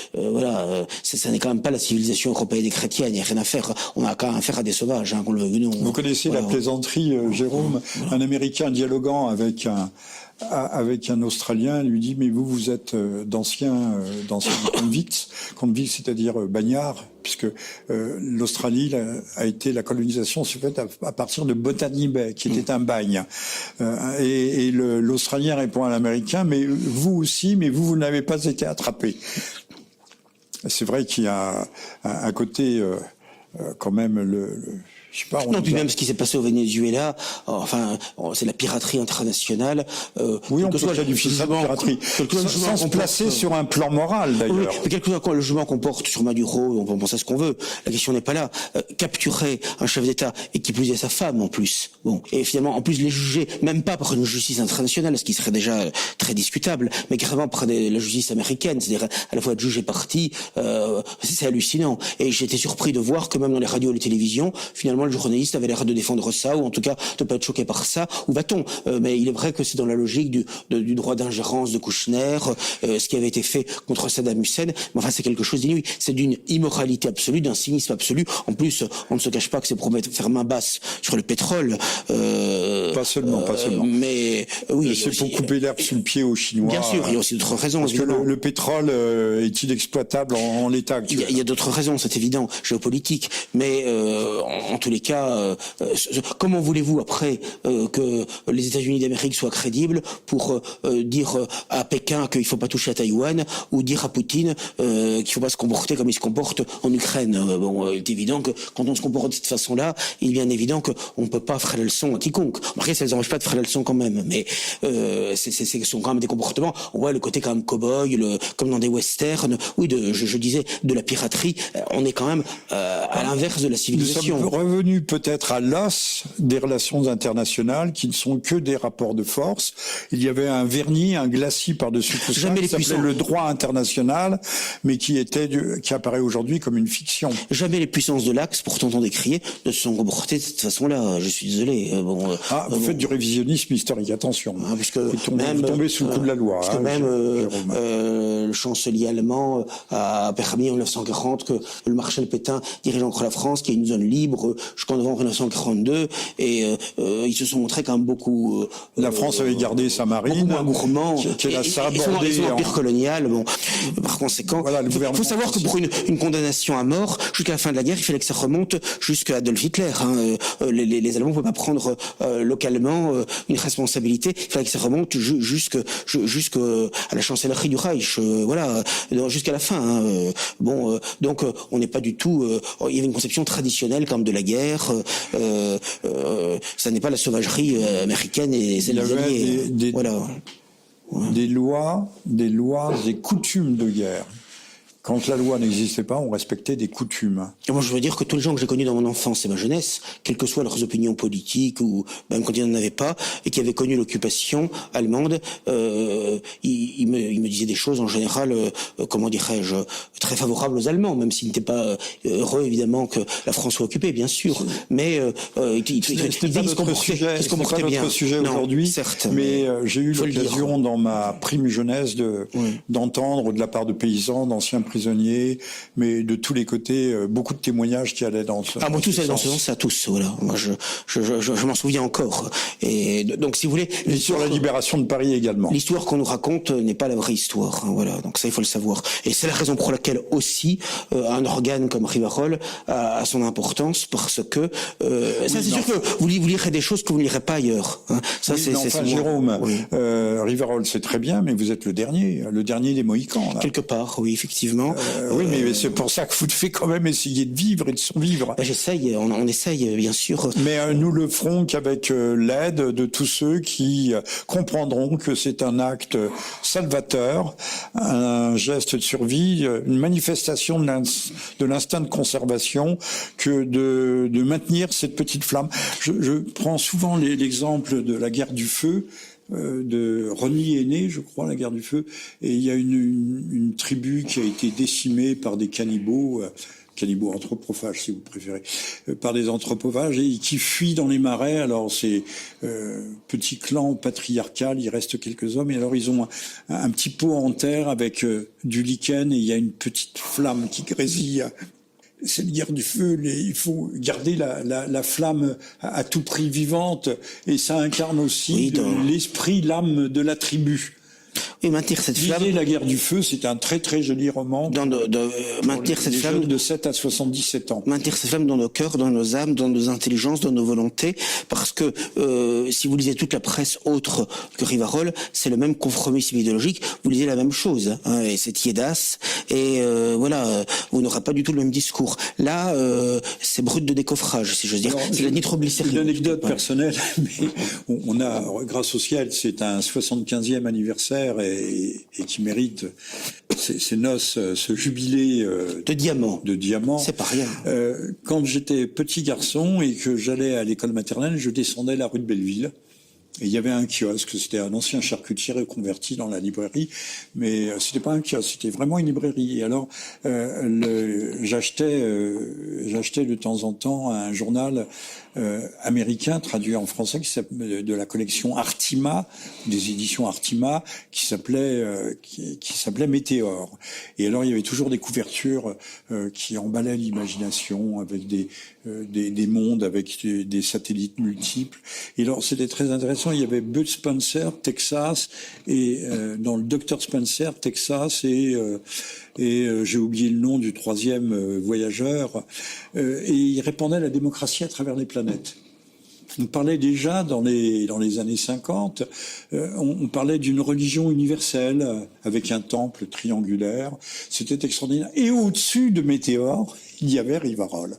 B: ça n'est quand même pas la civilisation européenne et chrétienne. Il y a rien à faire. On a quand même affaire à des sauvages, qu'on le veuille ou non.
A: Vous connaissez la plaisanterie, Jérôme, un Américain dialoguant avec un Australien, lui dit, mais vous êtes d'anciens convicts, c'est-à-dire bagnards, puisque l'Australie a été, la colonisation s'est faite à partir de Botany Bay, qui était un bagne. Et l'Australien répond à l'Américain, mais vous aussi, mais vous n'avez pas été attrapé. C'est vrai qu'il y a un côté, quand même, je sais pas,
B: non, puis même ce qui s'est passé au Venezuela, c'est la piraterie internationale.
A: Oui, on peut qualifier ça de piraterie. Sans se placer sur un plan moral, d'ailleurs.
B: Oui, mais quel que soit le jugement qu'on porte sur Maduro, on peut penser à ce qu'on veut. La question n'est pas là. Capturer un chef d'État et qui plus est sa femme en plus. Bon, et finalement, en plus les juger, même pas par une justice internationale, ce qui serait déjà très discutable, mais carrément par la justice américaine, c'est-à-dire à la fois être jugé parti, c'est hallucinant. Et j'ai été surpris de voir que même dans les radios et les télévisions, finalement, le journaliste avait l'air de défendre ça, ou en tout cas de pas être choqué par ça. Où va-t-on? Mais il est vrai que c'est dans la logique du droit d'ingérence de Kouchner, ce qui avait été fait contre Saddam Hussein. Mais enfin, c'est quelque chose d'inouï. C'est d'une immoralité absolue, d'un cynisme absolu. En plus, on ne se cache pas que c'est pour faire main basse sur le pétrole.
A: Pas seulement.
B: Mais oui,
A: c'est pour couper l'herbe sous le pied aux Chinois.
B: Bien sûr, il y a aussi d'autres raisons.
A: Parce que le pétrole est inexploitable en l'état actuel.
B: Il y a d'autres raisons, c'est évident, géopolitique. Mais en tous les cas, comment voulez-vous après que les États-Unis d'Amérique soient crédibles pour dire à Pékin qu'il ne faut pas toucher à Taïwan, ou dire à Poutine qu'il ne faut pas se comporter comme il se comporte en Ukraine? Il est évident que quand on se comporte de cette façon-là, il est bien évident qu'on ne peut pas faire la leçon à quiconque. Après, ça ne les empêche pas de faire la leçon quand même, mais ce sont quand même des comportements. On voit le côté quand même cow-boy, comme dans des westerns. Oui, je disais de la piraterie. On est quand même à l'inverse de la civilisation.
A: Nous sommes revenu peut-être à l'os des relations internationales qui ne sont que des rapports de force. Il y avait un vernis, un glacis par-dessus tout ça, qui s'appelait le droit international, mais qui apparaît aujourd'hui comme une fiction.
B: Jamais les puissances de l'Axe, pourtant tant décriées, ne se sont comportées de cette façon-là. Je suis désolé.
A: Vous faites du révisionnisme historique, attention.
B: Puisque
A: vous tombez sous le coup de la loi.
B: Parce que le chancelier allemand a permis en 1940 que le maréchal Pétain dirige encore la France, qu'il y ait une zone libre jusqu'en novembre 1942, et ils se sont montrés quand même beaucoup...
A: la France avait gardé sa marine,
B: beaucoup moins gourmand,
A: et
B: son empire colonial. Bon, par conséquent,
A: voilà,
B: il faut savoir que pour une condamnation à mort, jusqu'à la fin de la guerre, il fallait que ça remonte jusqu'à Adolf Hitler. Les Allemands ne pouvaient pas prendre localement une responsabilité. Il fallait que ça remonte jusqu'à la chancellerie du Reich, voilà, jusqu'à la fin. Donc on n'est pas du tout. Il y avait une conception traditionnelle quand même de la guerre. Ça n'est pas la sauvagerie américaine et celle des Alliés. Voilà.
A: Des lois et coutumes de guerre. Quand la loi n'existait pas, on respectait des coutumes.
B: Et moi, je veux dire que tous les gens que j'ai connus dans mon enfance et ma jeunesse, quelles que soient leurs opinions politiques ou même quand ils n'en avaient pas, et qui avaient connu l'occupation allemande, ils me disaient des choses en général, comment dirais-je, très favorables aux Allemands, même s'ils n'étaient pas heureux évidemment que la France soit occupée, bien sûr. Mais ils se comportaient bien.
A: Notre sujet aujourd'hui,
B: certes,
A: mais j'ai eu l'occasion dans ma prime jeunesse d'entendre de la part de paysans, d'anciens prisonniers, mais de tous les côtés, beaucoup de témoignages qui allaient dans ce sens.
B: Moi, tous allaient dans ce sens, à tous, voilà. Moi, je m'en souviens encore. Et donc, si vous voulez...
A: Et sur la libération de Paris également.
B: L'histoire qu'on nous raconte n'est pas la vraie histoire, voilà. Donc ça, il faut le savoir. Et c'est la raison pour laquelle aussi, un organe comme Rivarol a son importance, parce que, ça, c'est sûr que vous lirez des choses que vous ne lirez pas ailleurs, hein. Ça, c'est
A: Jérôme, Rivarol, c'est très bien, mais vous êtes le dernier des Mohicans, là.
B: Quelque part, oui, effectivement.
A: Oui, mais c'est pour ça que vous devez quand même essayer de vivre et de survivre.
B: J'essaye, on essaye, bien sûr.
A: Mais nous le ferons qu'avec l'aide de tous ceux qui comprendront que c'est un acte salvateur, un geste de survie, une manifestation de l'instinct de conservation que de maintenir cette petite flamme. Je prends souvent l'exemple de la guerre du feu, de Rosny Aîné, je crois, la guerre du feu, et il y a une tribu qui a été décimée par des cannibaux anthropophages si vous préférez, par des anthropophages, et qui fuient dans les marais. Alors c'est petit clan patriarcal, il reste quelques hommes, et alors ils ont un petit pot en terre avec du lichen, et il y a une petite flamme qui grésille. C'est la guerre du feu, il faut garder la flamme à tout prix vivante, et ça incarne aussi l'esprit, l'âme de la tribu.
B: Et maintenir cette flamme.
A: La guerre du feu, c'est un très très joli roman.
B: Maintenir cette flamme
A: de 7 à 77 ans.
B: Maintenir cette flamme dans nos cœurs, dans nos âmes, dans nos intelligences, dans nos volontés, parce que si vous lisez toute la presse autre que Rivarol, c'est le même conformisme idéologique. Vous lisez la même chose, hein, et c'est tiédasse. Et voilà, vous n'aurez pas du tout le même discours. Là, c'est brut de décoffrage, si j'ose dire. C'est la nitroglycérine.
A: Une anecdote personnelle, mais on a, grâce au ciel, c'est un 75e anniversaire et qui mérite ces noces, ce jubilé
B: de diamants. C'est pas rien.
A: Quand j'étais petit garçon et que j'allais à l'école maternelle, je descendais la rue de Belleville. Et il y avait un kiosque, c'était un ancien charcutier reconverti dans la librairie, mais c'était pas un kiosque, c'était vraiment une librairie. Et alors, j'achetais de temps en temps un journal américain traduit en français de la collection Artima, des éditions Artima, qui s'appelait Météore. Et alors, il y avait toujours des couvertures qui emballaient l'imagination avec des mondes, avec des satellites multiples. Et alors, c'était très intéressant. Il y avait Bud Spencer, Texas, et dans le Dr Spencer, Texas, et j'ai oublié le nom du troisième voyageur, et il répandait la démocratie à travers les planètes. On parlait déjà dans les années 50, on parlait d'une religion universelle avec un temple triangulaire. C'était extraordinaire. Et au-dessus de Météore, il y avait Rivarol.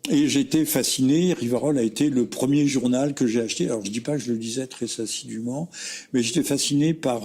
A: Et j'étais fasciné. Rivarol a été le premier journal que j'ai acheté. Alors je dis pas que je le lisais très assidûment, mais j'étais fasciné par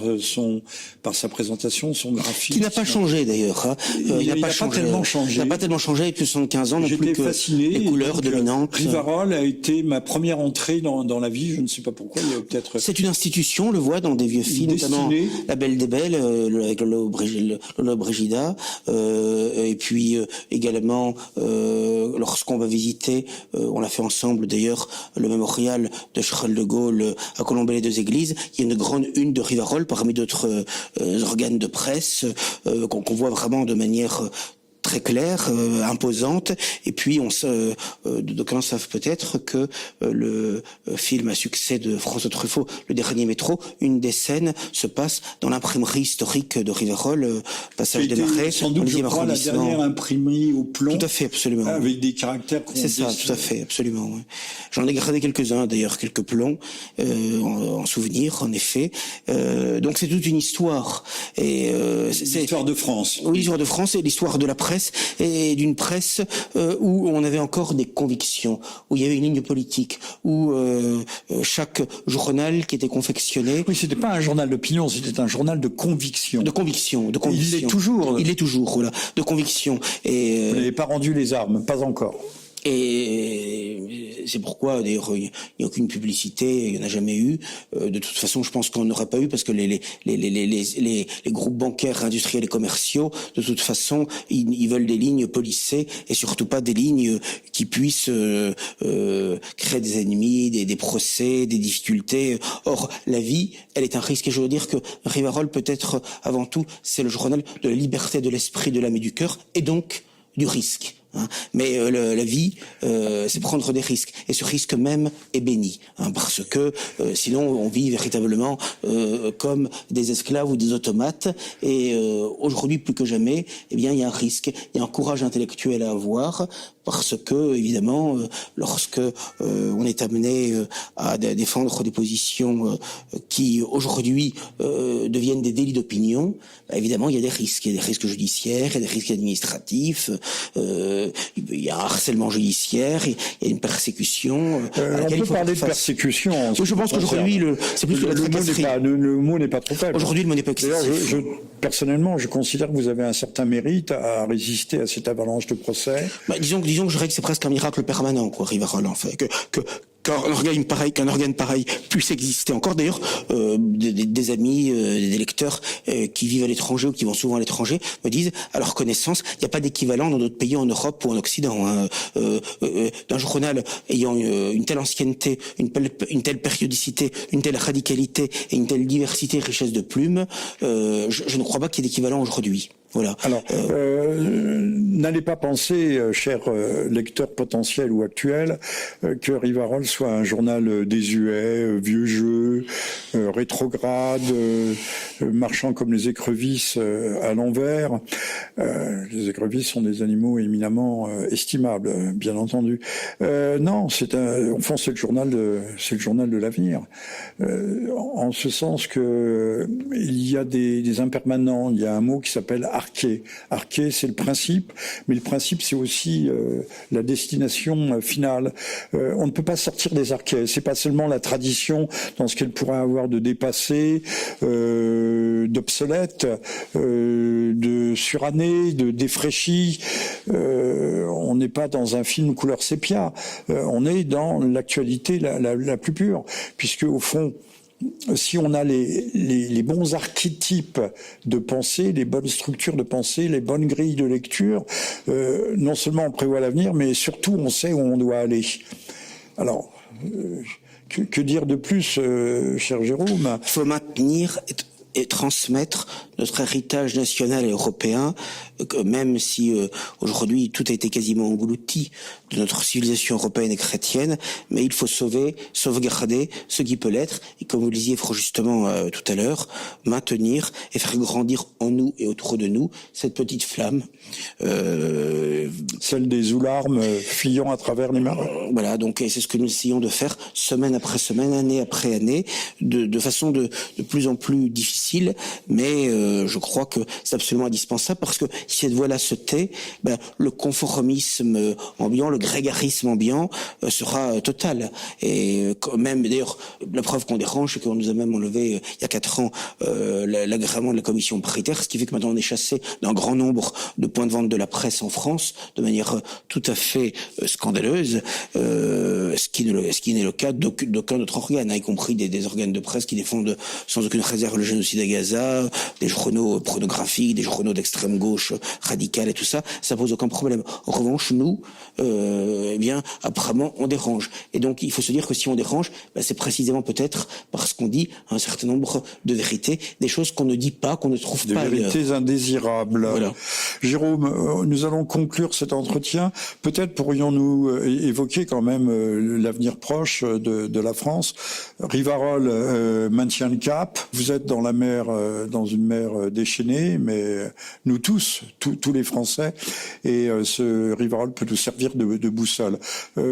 A: sa présentation, son graphisme.
B: Qui n'a pas changé d'ailleurs. Hein.
A: Il n'a pas tellement changé.
B: Il n'a pas tellement changé depuis 75 ans non plus que
A: fasciné,
B: les couleurs dominantes.
A: Rivarol a été ma première entrée dans la vie. Je ne sais pas pourquoi. Il y a peut-être.
B: C'est une institution, on le voit dans des vieux films, notamment La Belle des Belles avec Lolo Brigida, et puis également lorsqu'on va visiter, on l'a fait ensemble d'ailleurs, le mémorial de Charles de Gaulle à Colombey-les-Deux-Églises. Il y a une grande une de Rivarol parmi d'autres organes de presse qu'on voit vraiment de manière très claire, imposante. Et puis d'aucuns savent peut-être que le film à succès de François Truffaut, Le Dernier Métro, une des scènes se passe dans l'imprimerie historique de Rivarol, passage des Marais,
A: sans doute, je crois, la dernière imprimerie au plomb.
B: Tout à fait, absolument.
A: Avec des caractères.
B: C'est ça, tout à fait, absolument. Ouais. J'en ai gardé quelques-uns, d'ailleurs, quelques plombs en souvenir, en effet. Donc c'est toute une histoire. Et c'est
A: l'histoire de France.
B: Oui, l'histoire de France et l'histoire de la presse, et d'une presse où on avait encore des convictions, où il y avait une ligne politique, où chaque journal qui était confectionné.
A: Oui, c'était pas un journal d'opinion, c'était un journal de conviction.
B: De conviction.
A: Il l'est toujours.
B: Il est toujours, voilà, de conviction. Et
A: vous n'avez pas rendu les armes, pas encore.
B: Et c'est pourquoi, d'ailleurs, il n'y a aucune publicité, il n'y en a jamais eu. De toute façon, je pense qu'on n'aurait pas eu parce que les groupes bancaires, industriels et commerciaux, de toute façon, ils veulent des lignes policées et surtout pas des lignes qui puissent créer des ennemis, des procès, des difficultés. Or, la vie, elle est un risque. Et je veux dire que Rivarol, peut-être avant tout, c'est le journal de la liberté de l'esprit, de l'âme et du cœur, et donc du risque. Mais la vie, c'est prendre des risques. Et ce risque même est béni. Parce que sinon, on vit véritablement comme des esclaves ou des automates. Et aujourd'hui, plus que jamais, eh bien, il y a un risque. Il y a un courage intellectuel à avoir. Parce que, évidemment, lorsque on est amené à défendre des positions qui, aujourd'hui, deviennent des délits d'opinion, bah, évidemment, il y a des risques. Il y a des risques judiciaires, il y a des risques administratifs, il y a un harcèlement judiciaire, il y a une persécution.
A: On peut parler de persécution.
B: Je pense qu'aujourd'hui, c'est plus que
A: le mot n'est pas trop faible.
B: Aujourd'hui, le mot n'est pas excessif.
A: Personnellement, je considère que vous avez un certain mérite à résister à cette avalanche de procès.
B: Bah, disons que je dirais que c'est presque un miracle permanent, quoi, Rivarol, en fait. Qu'un organe pareil puisse exister encore. D'ailleurs, des amis, des lecteurs qui vivent à l'étranger ou qui vont souvent à l'étranger me disent, à leur connaissance, il n'y a pas d'équivalent dans d'autres pays en Europe ou en Occident. D'un journal ayant une telle ancienneté, une telle périodicité, une telle radicalité et une telle diversité et richesse de plumes, je ne crois pas qu'il y ait d'équivalent aujourd'hui. Voilà.
A: Alors, n'allez pas penser, chers lecteurs potentiels ou actuels, que Rivarol soit un journal désuet, vieux jeu, rétrograde, marchant comme les écrevisses à l'envers. Les écrevisses sont des animaux éminemment estimables, bien entendu. Non, c'est le journal de l'avenir. En ce sens que il y a des impermanents. Il y a un mot qui s'appelle arché. Arché, c'est le principe, mais le principe, c'est aussi la destination finale. On ne peut pas sortir des archets. C'est pas seulement la tradition dans ce qu'elle pourrait avoir de dépassé, d'obsolète, de suranné, de défraîchi. On n'est pas dans un film couleur sépia. On est dans l'actualité la plus pure, puisque au fond, si on a les bons archétypes de pensée, les bonnes structures de pensée, les bonnes grilles de lecture, non seulement on prévoit l'avenir, mais surtout on sait où on doit aller. Alors, que dire de plus, cher Jérôme ?
B: Il faut maintenir et transmettre notre héritage national et européen, même si aujourd'hui tout a été quasiment englouti de notre civilisation européenne et chrétienne, mais il faut sauvegarder ce qui peut l'être, et comme vous le disiez fort justement tout à l'heure, maintenir et faire grandir en nous et autour de nous cette petite flamme.
A: Celle des oularmes fuyant à travers les marais.
B: Voilà, donc c'est ce que nous essayons de faire semaine après semaine, année après année, de façon de plus en plus difficile difficile, mais je crois que c'est absolument indispensable parce que si cette voix-là se tait, le conformisme ambiant, le grégarisme ambiant sera total. Et même, d'ailleurs, la preuve qu'on dérange, c'est qu'on nous a même enlevé il y a 4 ans l'agrément de la commission paritaire, ce qui fait que maintenant on est chassé d'un grand nombre de points de vente de la presse en France de manière tout à fait scandaleuse, ce qui n'est le cas d'aucun autre organe, y compris des organes de presse qui défendent sans aucune réserve le génocide à Gaza, des journaux pornographiques, des journaux d'extrême gauche radicale et tout ça, ça pose aucun problème. En revanche, nous, apparemment, on dérange. Et donc, il faut se dire que si on dérange, c'est précisément peut-être parce qu'on dit un certain nombre de vérités, des choses qu'on ne dit pas, qu'on ne trouve pas ailleurs.
A: Des vérités indésirables.
B: Voilà.
A: Jérôme, nous allons conclure cet entretien. Peut-être pourrions-nous évoquer quand même l'avenir proche de la France. Rivarol maintient le cap. Vous êtes dans la mer, dans une mer déchaînée, mais nous tous les Français, et ce Rivarol peut nous servir de boussole.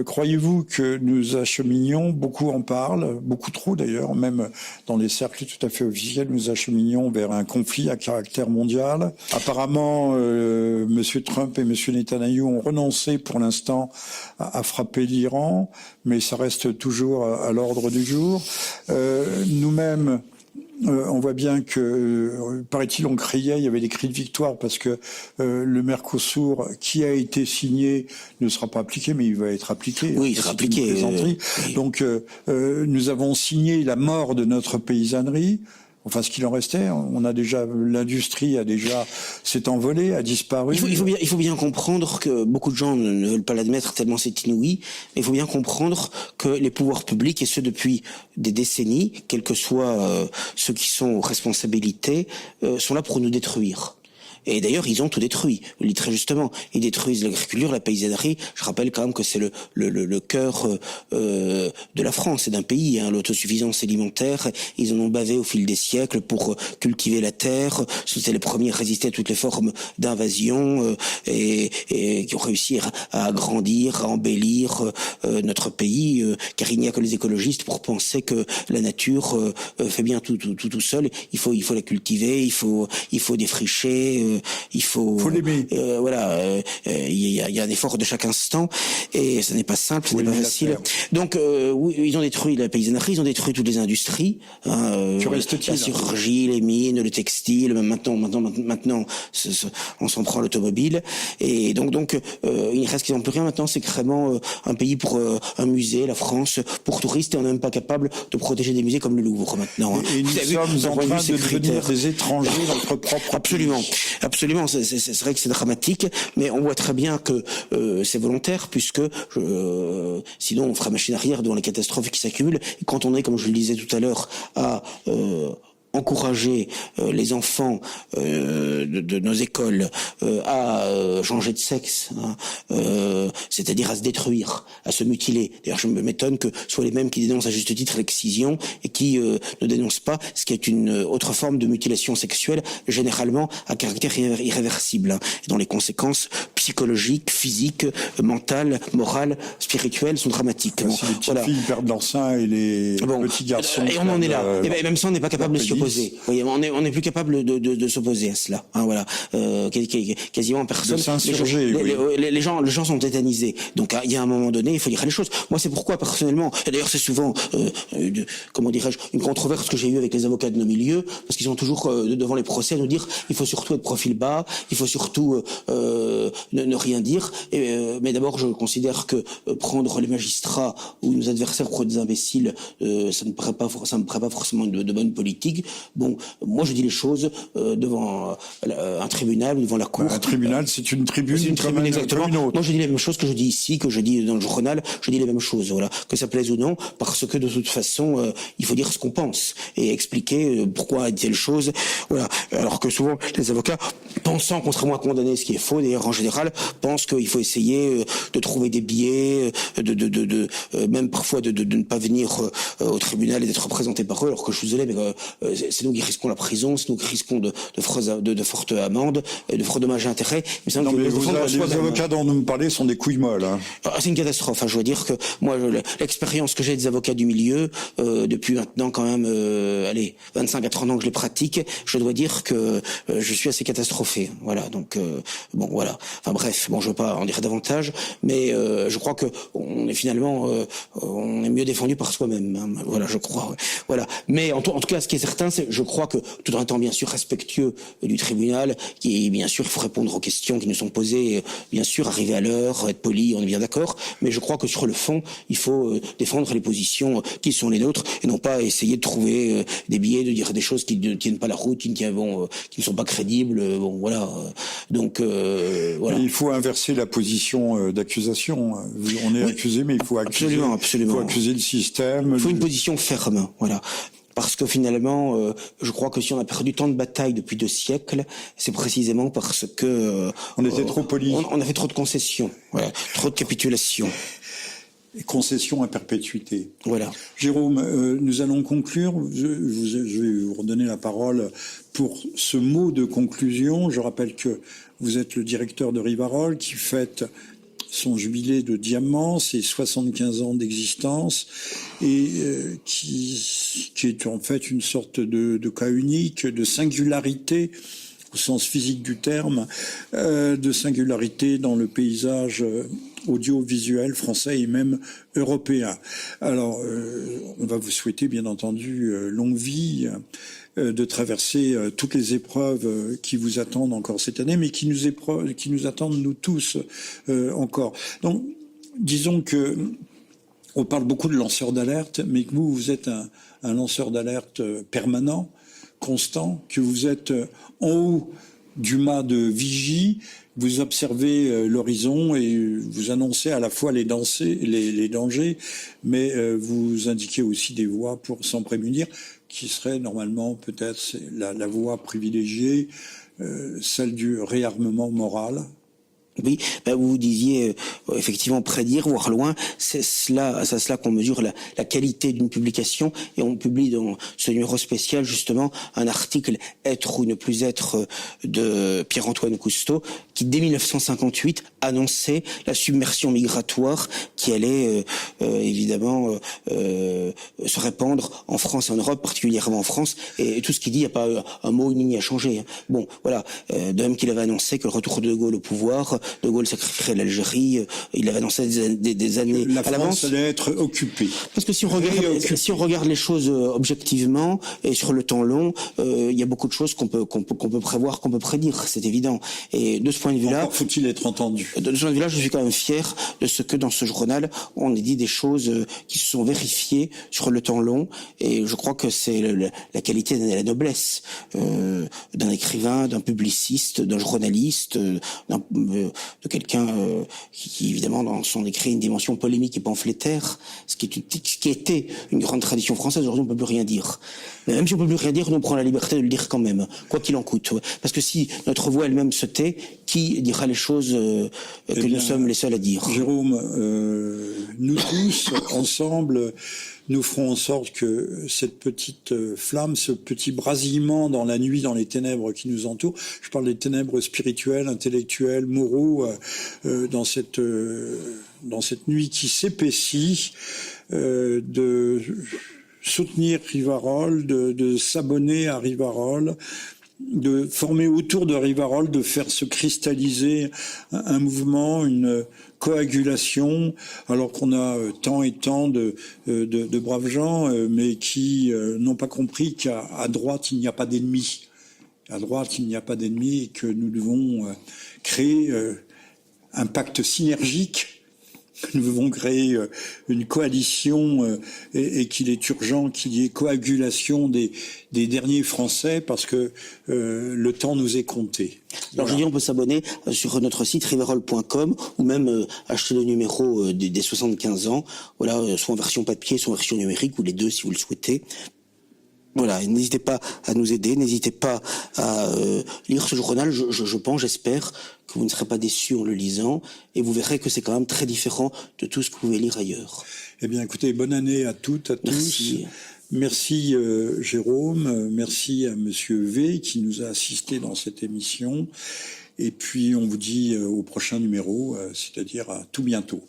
A: Croyez-vous que nous acheminions, beaucoup en parlent, beaucoup trop d'ailleurs, même dans les cercles tout à fait officiels, nous acheminions vers un conflit à caractère mondial. Apparemment, Monsieur Trump et Monsieur Netanyahou ont renoncé pour l'instant à frapper l'Iran, mais ça reste toujours à l'ordre du jour. Nous-mêmes, on voit bien que, paraît-il, on criait, il y avait des cris de victoire parce que le Mercosur, qui a été signé, ne sera pas appliqué, mais il va être appliqué.
B: Oui, il sera appliqué.
A: Oui. Donc, nous avons signé la mort de notre paysannerie. Enfin, ce qu'il en restait, l'industrie s'est envolée, a disparu.
B: Il faut bien comprendre que beaucoup de gens ne veulent pas l'admettre tellement c'est inouï, mais il faut bien comprendre que les pouvoirs publics, et ce depuis des décennies, quels que soient ceux qui sont aux responsabilités, sont là pour nous détruire. Et d'ailleurs, ils ont tout détruit. Vous le dites très justement. Ils détruisent l'agriculture, la paysannerie. Je rappelle quand même que c'est le cœur de la France et d'un pays, l'autosuffisance alimentaire. Ils en ont bavé au fil des siècles pour cultiver la terre. C'était les premiers à résister à toutes les formes d'invasion et qui ont réussi à agrandir, à embellir notre pays. Car il n'y a que les écologistes pour penser que la nature fait bien tout seul. Il faut la cultiver, il faut défricher. Il faut
A: l'aimer.
B: Il y a un effort de chaque instant et ce n'est pas simple, ce n'est pas facile. Donc oui, ils ont détruit la paysannerie, ils ont détruit toutes les industries. La chirurgie, les mines, le textile, même maintenant, on s'en prend l'automobile. Et donc il ne reste quasiment plus rien maintenant. C'est carrément un pays pour un musée, la France, pour touristes, et on n'est même pas capable de protéger des musées comme le Louvre maintenant.
A: Et nous sommes en train de devenir des étrangers dans notre propre pays.
B: Absolument, c'est vrai que c'est dramatique, mais on voit très bien que c'est volontaire, puisque sinon on fera machine arrière devant les catastrophes qui s'accumulent. Et quand on est, comme je le disais tout à l'heure, à encourager les enfants de nos écoles à changer de sexe, c'est-à-dire à se détruire, à se mutiler. D'ailleurs, je m'étonne que ce soit les mêmes qui dénoncent à juste titre l'excision et qui ne dénoncent pas ce qui est une autre forme de mutilation sexuelle, généralement à caractère irréversible, et dont les conséquences psychologiques, physiques, mentales, morales, spirituelles sont dramatiques.
A: Si les petites filles perdent leur sein et les petits garçons...
B: Et on en est là. Et même ça, on n'est pas capable de s'y opposer. Vous voyez, on n'est plus capable de s'opposer à cela. Quasiment personne.
A: De s'insurger,
B: les gens sont tétanisés. Donc il y a un moment donné, il faut dire les choses. Moi, c'est pourquoi personnellement, et d'ailleurs c'est souvent, comment dirais-je, une controverse que j'ai eue avec les avocats de nos milieux, parce qu'ils sont toujours devant les procès à nous dire il faut surtout être profil bas, il faut surtout ne rien dire. Mais d'abord, je considère que prendre les magistrats ou nos adversaires pour des imbéciles, ça me paraît pas forcément de bonne politique. Bon, moi je dis les choses devant un tribunal ou devant la cour.
A: Un tribunal, c'est une tribune.
B: C'est une tribune, exactement.
A: Comme une autre.
B: Moi je dis les mêmes choses que je dis ici, que je dis dans le journal. Je dis les mêmes choses, voilà, que ça plaise ou non, parce que de toute façon, il faut dire ce qu'on pense et expliquer pourquoi telle chose. Voilà. Alors que souvent les avocats, pensant contrairement à condamner ce qui est faux, d'ailleurs en général, tribunal pense qu'il faut essayer de trouver des biais, même parfois de ne pas venir au tribunal et d'être représenté par eux, alors que je suis désolé, mais c'est nous qui risquons la prison, c'est nous qui risquons de fortes amendes, de forts dommages et intérêts. Mais
A: non, mais les avocats dont vous me parlez sont des couilles molles. Hein.
B: C'est une catastrophe. Je dois dire que moi, l'expérience que j'ai des avocats du milieu, depuis maintenant quand même, 25 à 30 ans que je les pratique, je dois dire que je suis assez catastrophé. Voilà, donc bon, voilà. Enfin bref, bon, je veux pas en dire davantage, mais je crois que on est finalement, on est mieux défendu par soi-même. Hein, voilà, je crois. Voilà. Mais en tout cas, ce qui est certain, c'est, je crois que tout en étant bien sûr respectueux du tribunal, qui bien sûr, il faut répondre aux questions qui nous sont posées, bien sûr, arriver à l'heure, être poli, on est bien d'accord. Mais je crois que sur le fond, il faut défendre les positions qui sont les nôtres et non pas essayer de trouver des biais, de dire des choses qui ne tiennent pas la route, qui ne sont pas crédibles. Bon, voilà. Donc, voilà.
A: Il faut inverser la position d'accusation. On est accusé, mais il faut accuser.
B: Absolument.
A: Il faut accuser le système.
B: Il faut une position ferme. Voilà. Parce que finalement, je crois que si on a perdu tant de batailles depuis 2 siècles, c'est précisément parce que
A: on était trop poli.
B: On a fait trop de concessions, voilà, trop de capitulations.
A: Concession à perpétuité.
B: Voilà.
A: Jérôme, nous allons conclure. Je vais vous redonner la parole pour ce mot de conclusion. Je rappelle que vous êtes le directeur de Rivarol qui fête son jubilé de diamant, ses 75 ans d'existence, et qui est en fait une sorte de cas unique, de singularité au sens physique du terme, de singularité dans le paysage audiovisuel français et même européen. Alors, on va vous souhaiter bien entendu longue vie, de traverser toutes les épreuves qui vous attendent encore cette année, mais qui nous attendent nous tous encore. Donc, disons que on parle beaucoup de lanceurs d'alerte, mais que vous êtes un lanceur d'alerte permanent, constant, que vous êtes en haut du mât de vigie, vous observez l'horizon et vous annoncez à la fois les dangers, mais vous indiquez aussi des voies pour s'en prémunir, qui serait normalement peut-être la voie privilégiée, celle du réarmement moral.
B: Oui, vous disiez effectivement prédire, voir loin, c'est à cela qu'on mesure la qualité d'une publication, et on publie dans ce numéro spécial justement un article Être ou ne plus être de Pierre-Antoine Cousteau, qui dès 1958 annonçait la submersion migratoire qui allait évidemment se répandre en France et en Europe, particulièrement en France, et tout ce qu'il dit, il n'y a pas un mot, une ligne à changer. Bon, voilà, de même qu'il avait annoncé que le retour de Gaulle au pouvoir, De Gaulle sacrifierait l'Algérie, il avait annoncé des années
A: la
B: à l'avance.
A: France allait être occupée.
B: Parce que si on regarde les choses objectivement et sur le temps long, il y a beaucoup de choses qu'on peut prévoir, qu'on peut prédire, c'est évident. Et de ce point de vue-là,
A: encore faut-il être entendu.
B: De ce point de vue-là, je suis quand même fier de ce que dans ce journal, on ait dit des choses qui se sont vérifiées sur le temps long, et je crois que c'est la qualité et la noblesse d'un écrivain, d'un publiciste, d'un journaliste, de quelqu'un qui évidemment dans son écrit une dimension polémique et pamphlétaire, ce qui était une grande tradition française. Aujourd'hui on peut plus rien dire, mais même si on peut plus rien dire, nous on prend la liberté de le dire quand même, quoi qu'il en coûte, parce que si notre voix elle-même se tait, qui dira les choses que nous sommes les seuls à dire?
A: Jérôme, nous tous ensemble, nous ferons en sorte que cette petite flamme, ce petit brasillement dans la nuit, dans les ténèbres qui nous entourent, je parle des ténèbres spirituelles, intellectuelles, moraux, dans cette nuit qui s'épaissit, de soutenir Rivarol, de s'abonner à Rivarol, de former autour de Rivarol, de faire se cristalliser un mouvement, une coagulation, alors qu'on a tant et tant de braves gens, mais qui n'ont pas compris qu'à droite, il n'y a pas d'ennemis. À droite, il n'y a pas d'ennemis et que nous devons créer un pacte synergique. Nous devons créer une coalition et qu'il est urgent qu'il y ait coagulation des derniers Français parce que le temps nous est compté.
B: Alors je dis on peut s'abonner sur notre site rivarol.com ou même acheter le numéro des 75 ans, voilà, soit en version papier, soit en version numérique, ou les deux si vous le souhaitez. Voilà, et n'hésitez pas à nous aider, n'hésitez pas à lire ce journal. Je pense, j'espère que vous ne serez pas déçus en le lisant, et vous verrez que c'est quand même très différent de tout ce que vous pouvez lire ailleurs.
A: Eh bien, écoutez, bonne année à toutes, à
B: Merci.
A: tous. Merci Jérôme, merci à Monsieur V qui nous a assisté dans cette émission. Et puis, on vous dit au prochain numéro, c'est-à-dire à tout bientôt.